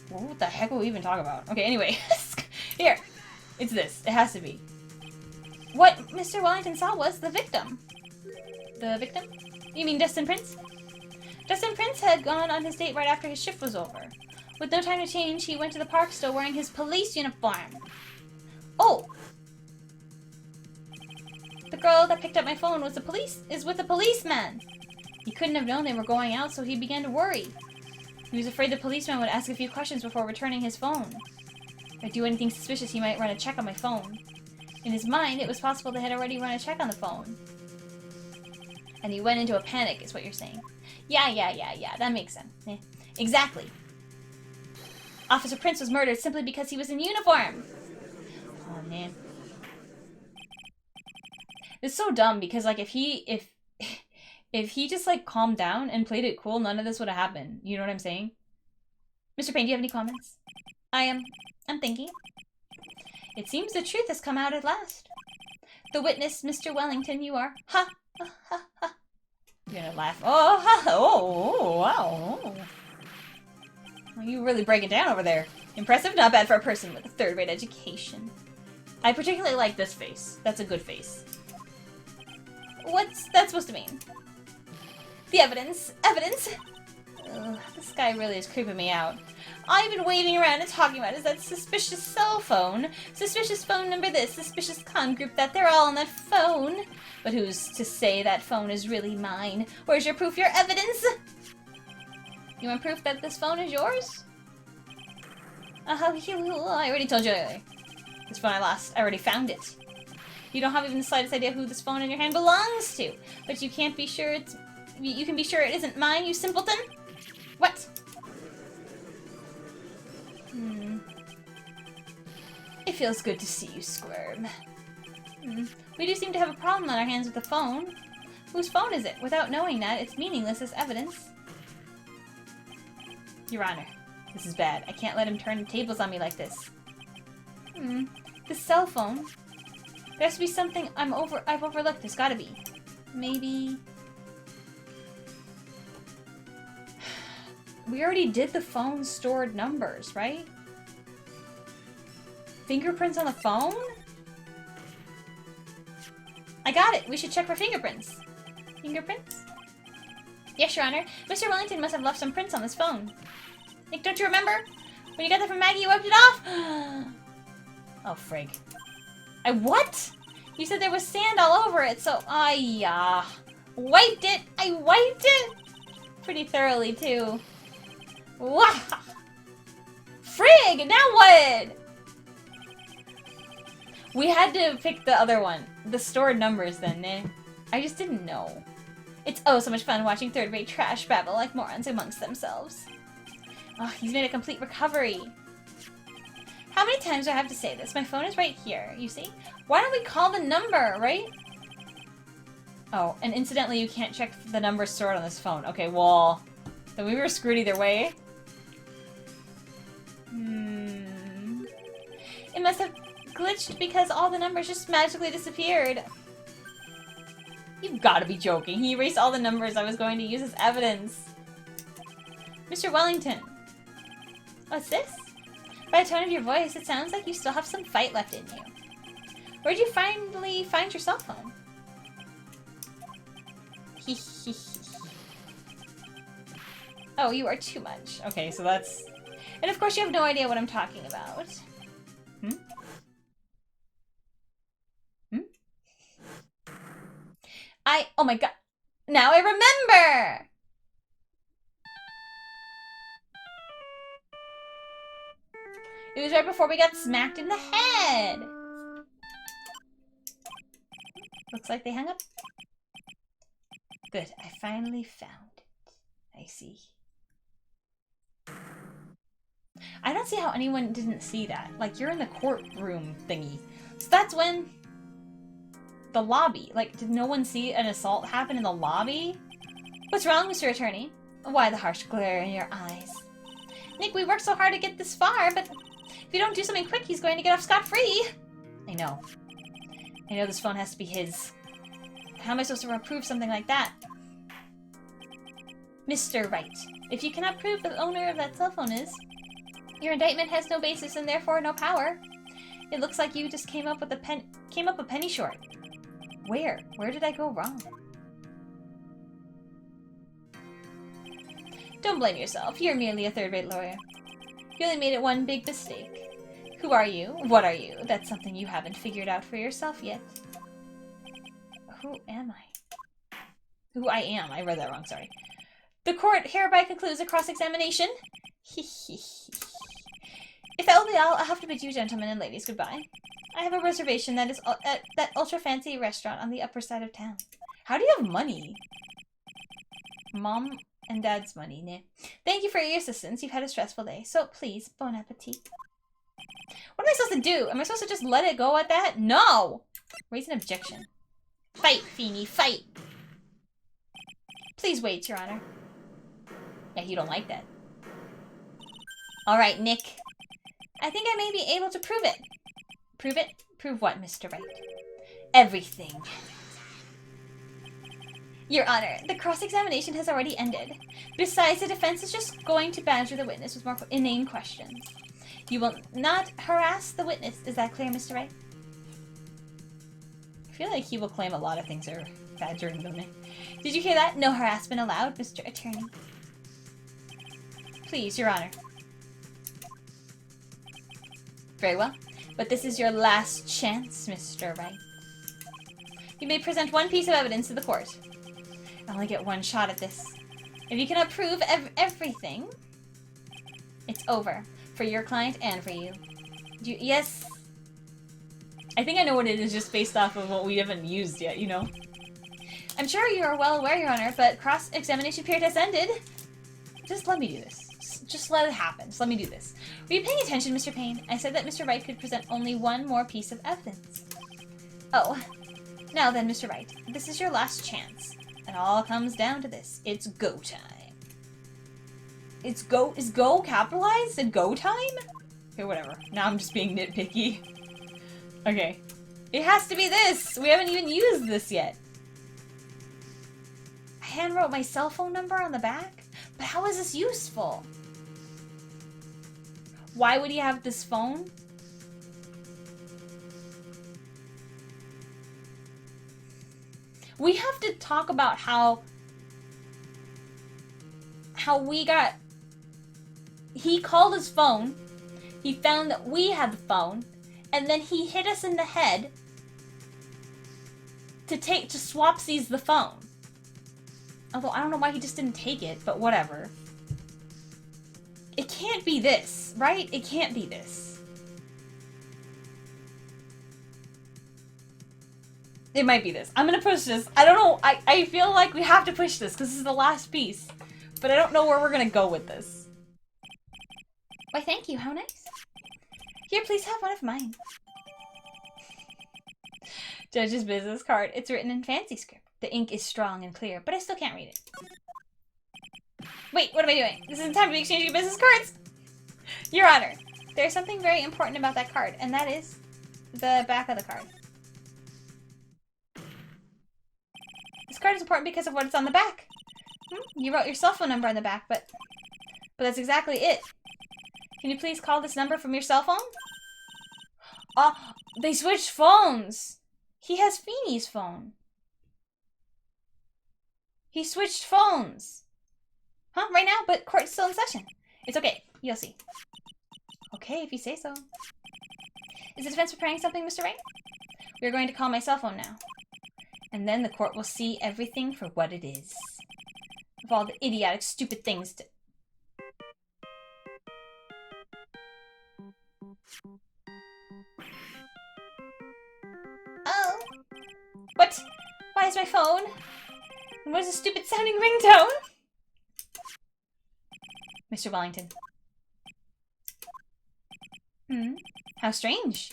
what the heck will we even talk about? Okay, anyway. Here. It's this. It has to be. What Mr. Wellington saw was the victim. The victim? You mean Dustin Prince? Dustin Prince had gone on his date right after his shift was over. With no time to change, he went to the park still wearing his police uniform. Oh! The girl that picked up my phone was with a policeman. He couldn't have known they were going out, so he began to worry. He was afraid the policeman would ask a few questions before returning his phone. If I do anything suspicious, he might run a check on my phone. In his mind, it was possible they had already run a check on the phone. And he went into a panic, is what you're saying. Yeah, that makes sense. Exactly. Officer Prince was murdered simply because he was in uniform. Oh, man. It's so dumb because, like, if he just, like, calmed down and played it cool, none of this would have happened. You know what I'm saying? Mr. Payne, do you have any comments? I'm thinking. It seems the truth has come out at last. The witness, Mr. Wellington, you are. Ha! Ha! Ha! Ha! You're gonna laugh. Oh, wow. Well, you really break it down over there. Impressive, not bad for a person with a third-rate education. I particularly like this face. That's a good face. What's that supposed to mean? The evidence. Evidence? Ugh, this guy really is creeping me out. All you've been waving around and talking about is that suspicious cell phone. Suspicious phone number this, suspicious con group that, they're all on that phone. But who's to say that phone is really mine? Where's your proof, your evidence? You want proof that this phone is yours? I already told you earlier. This phone I lost. I already found it. You don't have even the slightest idea who this phone in your hand belongs to. But you can't be sure it's... You can be sure it isn't mine, you simpleton? What? It feels good to see you squirm. We do seem to have a problem on our hands with the phone. Whose phone is it? Without knowing that, it's meaningless as evidence. Your Honor, this is bad. I can't let him turn the tables on me like this. The cell phone. There has to be something I've overlooked. There's gotta be. Maybe... We already did the phone stored numbers, right? Fingerprints on the phone? I got it! We should check for fingerprints. Fingerprints? Yes, Your Honor. Mr. Wellington must have left some prints on this phone. Nick, don't you remember? When you got that from Maggie, you wiped it off? Oh, frig. What? You said there was sand all over it, so I wiped it! I wiped it! Pretty thoroughly, too. Wow! Frig! Now what? We had to pick the other one. The stored numbers then, eh? I just didn't know. It's oh so much fun watching third-rate trash babble like morons amongst themselves. Oh, he's made a complete recovery. How many times do I have to say this? My phone is right here, you see? Why don't we call the number, right? Oh, and incidentally, you can't check the number stored on this phone. Okay, well, then we were screwed either way. It must have glitched because all the numbers just magically disappeared. You've got to be joking. He erased all the numbers I was going to use as evidence. Mr. Wellington. What's this? By the tone of your voice, it sounds like you still have some fight left in you. Where'd you finally find your cell phone? Oh, you are too much. Okay, so that's... And of course you have no idea what I'm talking about. Oh my god. Now I remember! It was right before we got smacked in the head. Looks like they hung up. Good, I finally found it. I see. I don't see how anyone didn't see that. Like, you're in the courtroom thingy. So that's when... The lobby. Like, did no one see an assault happen in the lobby? What's wrong, Mr. Attorney? Why the harsh glare in your eyes? Nick, we worked so hard to get this far, but if you don't do something quick, he's going to get off scot-free. I know. I know this phone has to be his. How am I supposed to prove something like that? Mr. Wright, if you cannot prove the owner of that cell phone is, your indictment has no basis and therefore no power. It looks like you just came up a penny short. Where? Where did I go wrong? Don't blame yourself. You're merely a third-rate lawyer. You only made it one big mistake. Who are you? What are you? That's something you haven't figured out for yourself yet. Who am I? Who I am. I read that wrong, sorry. The court hereby concludes a cross-examination. If that will be all, I'll have to bid you gentlemen and ladies goodbye. I have a reservation that is at that ultra-fancy restaurant on the upper side of town. How do you have money? Mom and Dad's money, ne? Thank you for your assistance. You've had a stressful day, so please, bon appetit. What am I supposed to do? Am I supposed to just let it go at that? No! Raise an objection. Fight, Feeny, fight! Please wait, Your Honor. Yeah, you don't like that. Alright, Nick. I think I may be able to prove it. Prove it? Prove what, Mr. Wright? Everything. Your Honor, the cross-examination has already ended. Besides, the defense is just going to badger the witness with more inane questions. You will not harass the witness. Is that clear, Mr. Wright? I feel like he will claim a lot of things are badgering, don't they? Did you hear that? No harassment allowed, Mr. Attorney. Please, Your Honor. Very well. But this is your last chance, Mr. Wright. You may present one piece of evidence to the court. I only get one shot at this. If you cannot prove everything, it's over. For your client and for you. Yes. I think I know what it is just based off of what we haven't used yet, you know? I'm sure you are well aware, Your Honor, but cross-examination period has ended. Just let me do this. Just let it happen. Just let me do this. Were you paying attention, Mr. Payne? I said that Mr. Wright could present only one more piece of evidence. Oh. Now then, Mr. Wright, this is your last chance. It all comes down to this. It's go time. Is go capitalized? Is go time? Okay, whatever. Now I'm just being nitpicky. Okay. It has to be this! We haven't even used this yet. I handwrote my cell phone number on the back? But how is this useful? Why would he have this phone? We have to talk about how we got... He called his phone, he found that we had the phone, and then he hit us in the head to swapsies the phone. Although I don't know why he just didn't take it, but whatever. It can't be this, right? It can't be this. It might be this. I'm gonna push this. I don't know. I feel like we have to push this because this is the last piece. But I don't know where we're gonna go with this. Why, thank you. How nice. Here, please have one of mine. Judge's business card. It's written in fancy script. The ink is strong and clear, but I still can't read it. Wait, what am I doing? This isn't time to be exchanging business cards! Your Honor, there's something very important about that card, and that is the back of the card. This card is important because of what it's on the back. You wrote your cell phone number on the back, but that's exactly it. Can you please call this number from your cell phone? Oh, they switched phones! He has Feeney's phone. He switched phones. Huh? Right now? But court's still in session. It's okay. You'll see. Okay, if you say so. Is the defense preparing something, Mr. Wright? We're going to call my cell phone now. And then the court will see everything for what it is. Of all the idiotic, stupid things to... Oh! What? Why is my phone? And what is a stupid sounding ringtone? Mr. Wellington. How strange.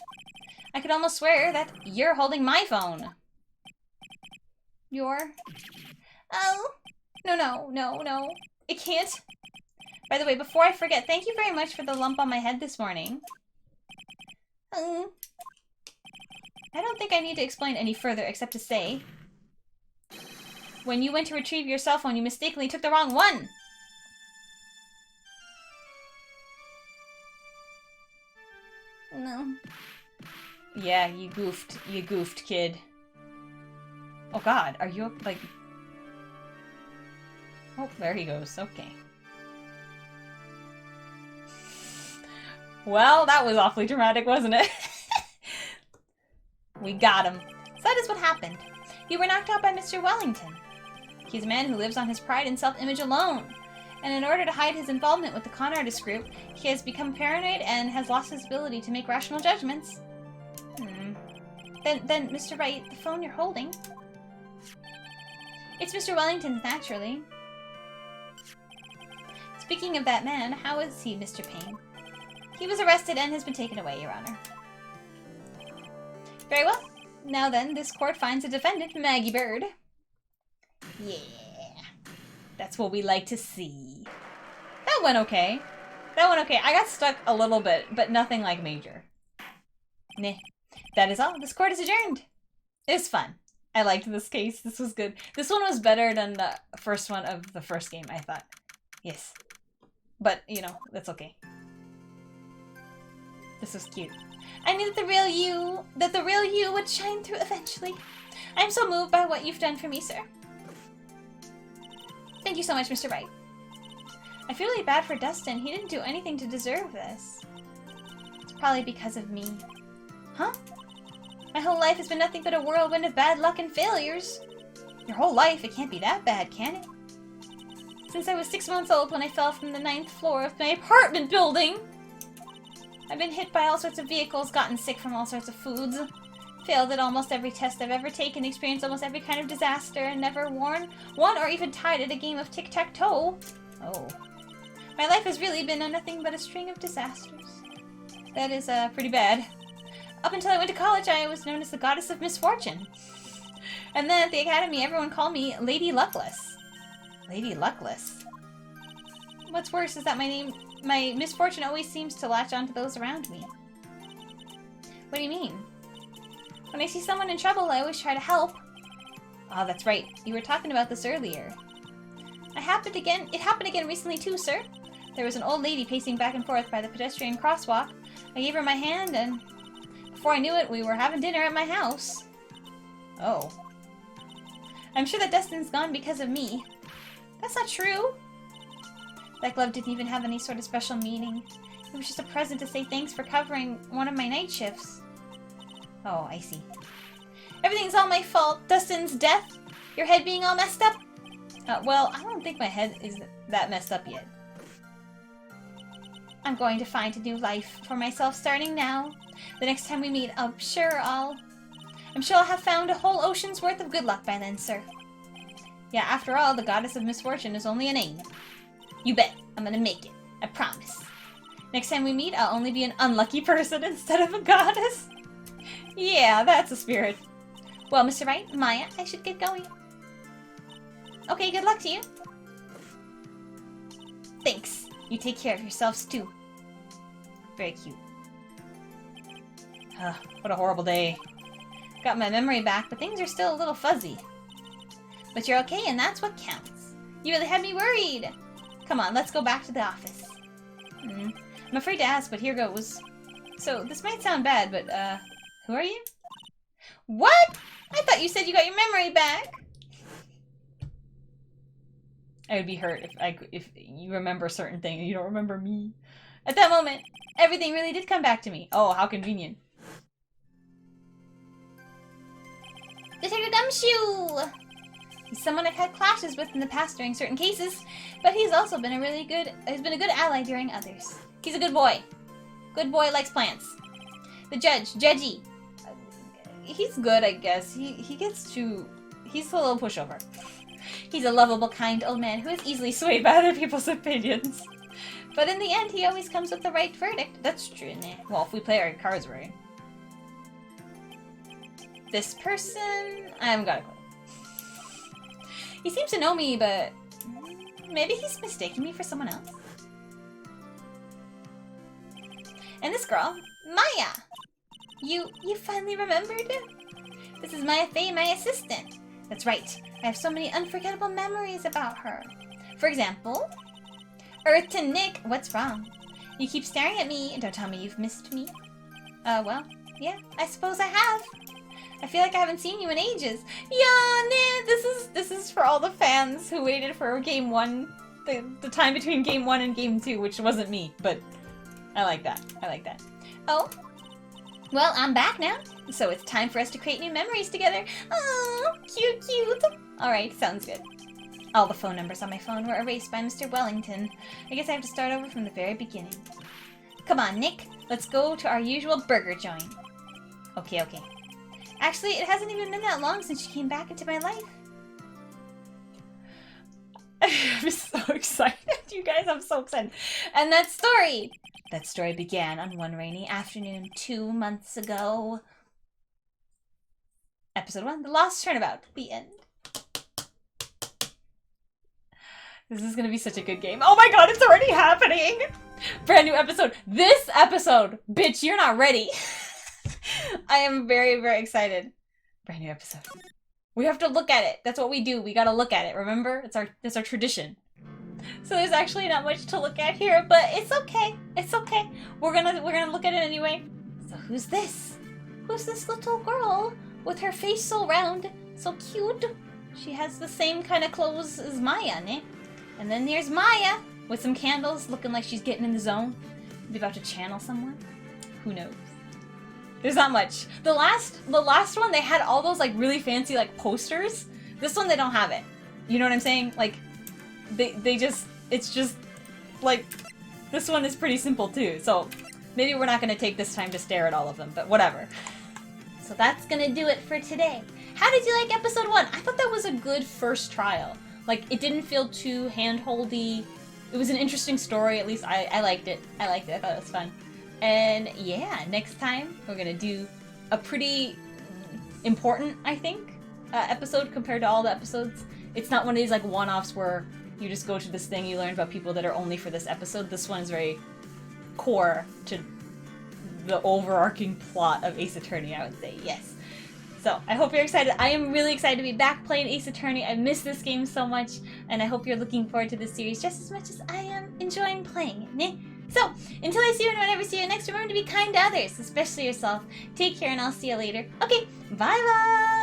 I could almost swear that you're holding my phone. Your... Oh. No. It can't. By the way, before I forget, thank you very much for the lump on my head this morning. I don't think I need to explain any further except to say... When you went to retrieve your cell phone, you mistakenly took the wrong one! No. Yeah, you goofed, kid. Oh god, are you, like... Oh, there he goes, okay. Well, that was awfully dramatic, wasn't it? We got him. So that is what happened. You were knocked out by Mr. Wellington. He's a man who lives on his pride and self-image alone. And in order to hide his involvement with the con artist group, he has become paranoid and has lost his ability to make rational judgments. Then, Mr. Wright, the phone you're holding... It's Mr. Wellington's, naturally. Speaking of that man, how is he, Mr. Payne? He was arrested and has been taken away, Your Honor. Very well. Now then, this court finds a defendant, Maggie Bird. Yeah. That's what we like to see. That went okay. That went okay. I got stuck a little bit, but nothing like major. Nah. That is all. This court is adjourned. It was fun. I liked this case. This was good. This one was better than the first one of the first game, I thought. Yes. But, you know, that's okay. This was cute. I knew that the real you would shine through eventually. I'm so moved by what you've done for me, sir. Thank you so much, Mr. Wright. I feel really bad for Dustin. He didn't do anything to deserve this. It's probably because of me. Huh? My whole life has been nothing but a whirlwind of bad luck and failures. Your whole life? It can't be that bad, can it? Since I was 6 months old when I fell from the 9th floor of my apartment building. I've been hit by all sorts of vehicles, gotten sick from all sorts of foods, failed at almost every test I've ever taken, experienced almost every kind of disaster, and never won or even tied at a game of tic-tac-toe. Oh. My life has really been nothing but a string of disasters. That is, pretty bad. Up until I went to college, I was known as the Goddess of Misfortune. And then at the academy, everyone called me Lady Luckless. Lady Luckless. What's worse is that my misfortune always seems to latch onto those around me. What do you mean? When I see someone in trouble, I always try to help. Oh, that's right. You were talking about this earlier. It happened again recently too, sir. There was an old lady pacing back and forth by the pedestrian crosswalk. I gave her my hand, and before I knew it, we were having dinner at my house. Oh. I'm sure that Dustin's gone because of me. That's not true. That glove didn't even have any sort of special meaning. It was just a present to say thanks for covering one of my night shifts. Oh, I see. Everything's all my fault. Dustin's death, your head being all messed up. Well, I don't think my head is that messed up yet. I'm going to find a new life for myself starting now. The next time we meet, I'm sure I'll have found a whole ocean's worth of good luck by then, sir. Yeah, after all, the Goddess of Misfortune is only a name. You bet. I'm gonna make it. I promise. Next time we meet, I'll only be an unlucky person instead of a goddess. Yeah, that's a spirit. Well, Mr. Wright, Maya, I should get going. Okay, good luck to you. Thanks. You take care of yourselves, too. Very cute. What a horrible day. Got my memory back, but things are still a little fuzzy. But you're okay, and that's what counts. You really had me worried. Come on, let's go back to the office. I'm afraid to ask, but here goes. So, this might sound bad, but, who are you? What? I thought you said you got your memory back. I would be hurt if you remember certain things and you don't remember me. At that moment, everything really did come back to me. Oh, how convenient. Detective Gumshoe! He's someone I've had clashes with in the past during certain cases, but he's also been a good ally during others. He's a good boy. Good boy likes plants. The Judgy. He's good, I guess. He's a little pushover. He's a lovable, kind old man who is easily swayed by other people's opinions. But in the end, he always comes with the right verdict. That's true, nah. Well, if we play our cards right. This person... I haven't got a clue. He seems to know me, but... maybe he's mistaken me for someone else. And this girl, Maya! You finally remembered? This is Maya Fey, my assistant. That's right. I have so many unforgettable memories about her. For example, Earth to Nick. What's wrong? You keep staring at me. Don't tell me you've missed me. Well, yeah, I suppose I have. I feel like I haven't seen you in ages. Yeah, nah, this is for all the fans who waited for Game 1, the time between Game 1 and Game 2, which wasn't me, but I like that. I like that. Oh, well, I'm back now, so it's time for us to create new memories together. Oh, cute. Alright, sounds good. All the phone numbers on my phone were erased by Mr. Wellington. I guess I have to start over from the very beginning. Come on, Nick. Let's go to our usual burger joint. Okay. Actually, it hasn't even been that long since you came back into my life. I'm so excited. You guys, I'm so excited. And that story began on one rainy afternoon 2 months ago. Episode 1, The Lost Turnabout. The end. This is gonna be such a good game. Oh my god, it's already happening! Brand new episode. This episode! Bitch, you're not ready. I am very, very excited. Brand new episode. We have to look at it. That's what we do. We gotta look at it, remember? It's our tradition. So there's actually not much to look at here, but it's okay. It's okay. We're gonna look at it anyway. So who's this? Who's this little girl with her face so round, so cute? She has the same kind of clothes as Maya, ne? And then there's Maya with some candles, looking like she's getting in the zone. Maybe about to channel someone. Who knows? There's not much. The last one, they had all those like really fancy like posters. This one, they don't have it. You know what I'm saying? Like, it's just like, this one is pretty simple too. So maybe we're not gonna take this time to stare at all of them, but whatever. So that's gonna do it for today. How did you like episode 1? I thought that was a good first trial. Like, it didn't feel too hand-holdy. It was an interesting story, at least I liked it. I thought it was fun. And yeah, next time we're gonna do a pretty important, I think, episode compared to all the episodes. It's not one of these like one-offs where you just go to this thing you learn about people that are only for this episode. This one is very core to the overarching plot of Ace Attorney, I would say, yes. So, I hope you're excited. I am really excited to be back playing Ace Attorney. I miss this game so much, and I hope you're looking forward to this series just as much as I am enjoying playing it, ne? So, until I see you and whenever I see you next, remember to be kind to others, especially yourself. Take care, and I'll see you later. Okay, bye-bye!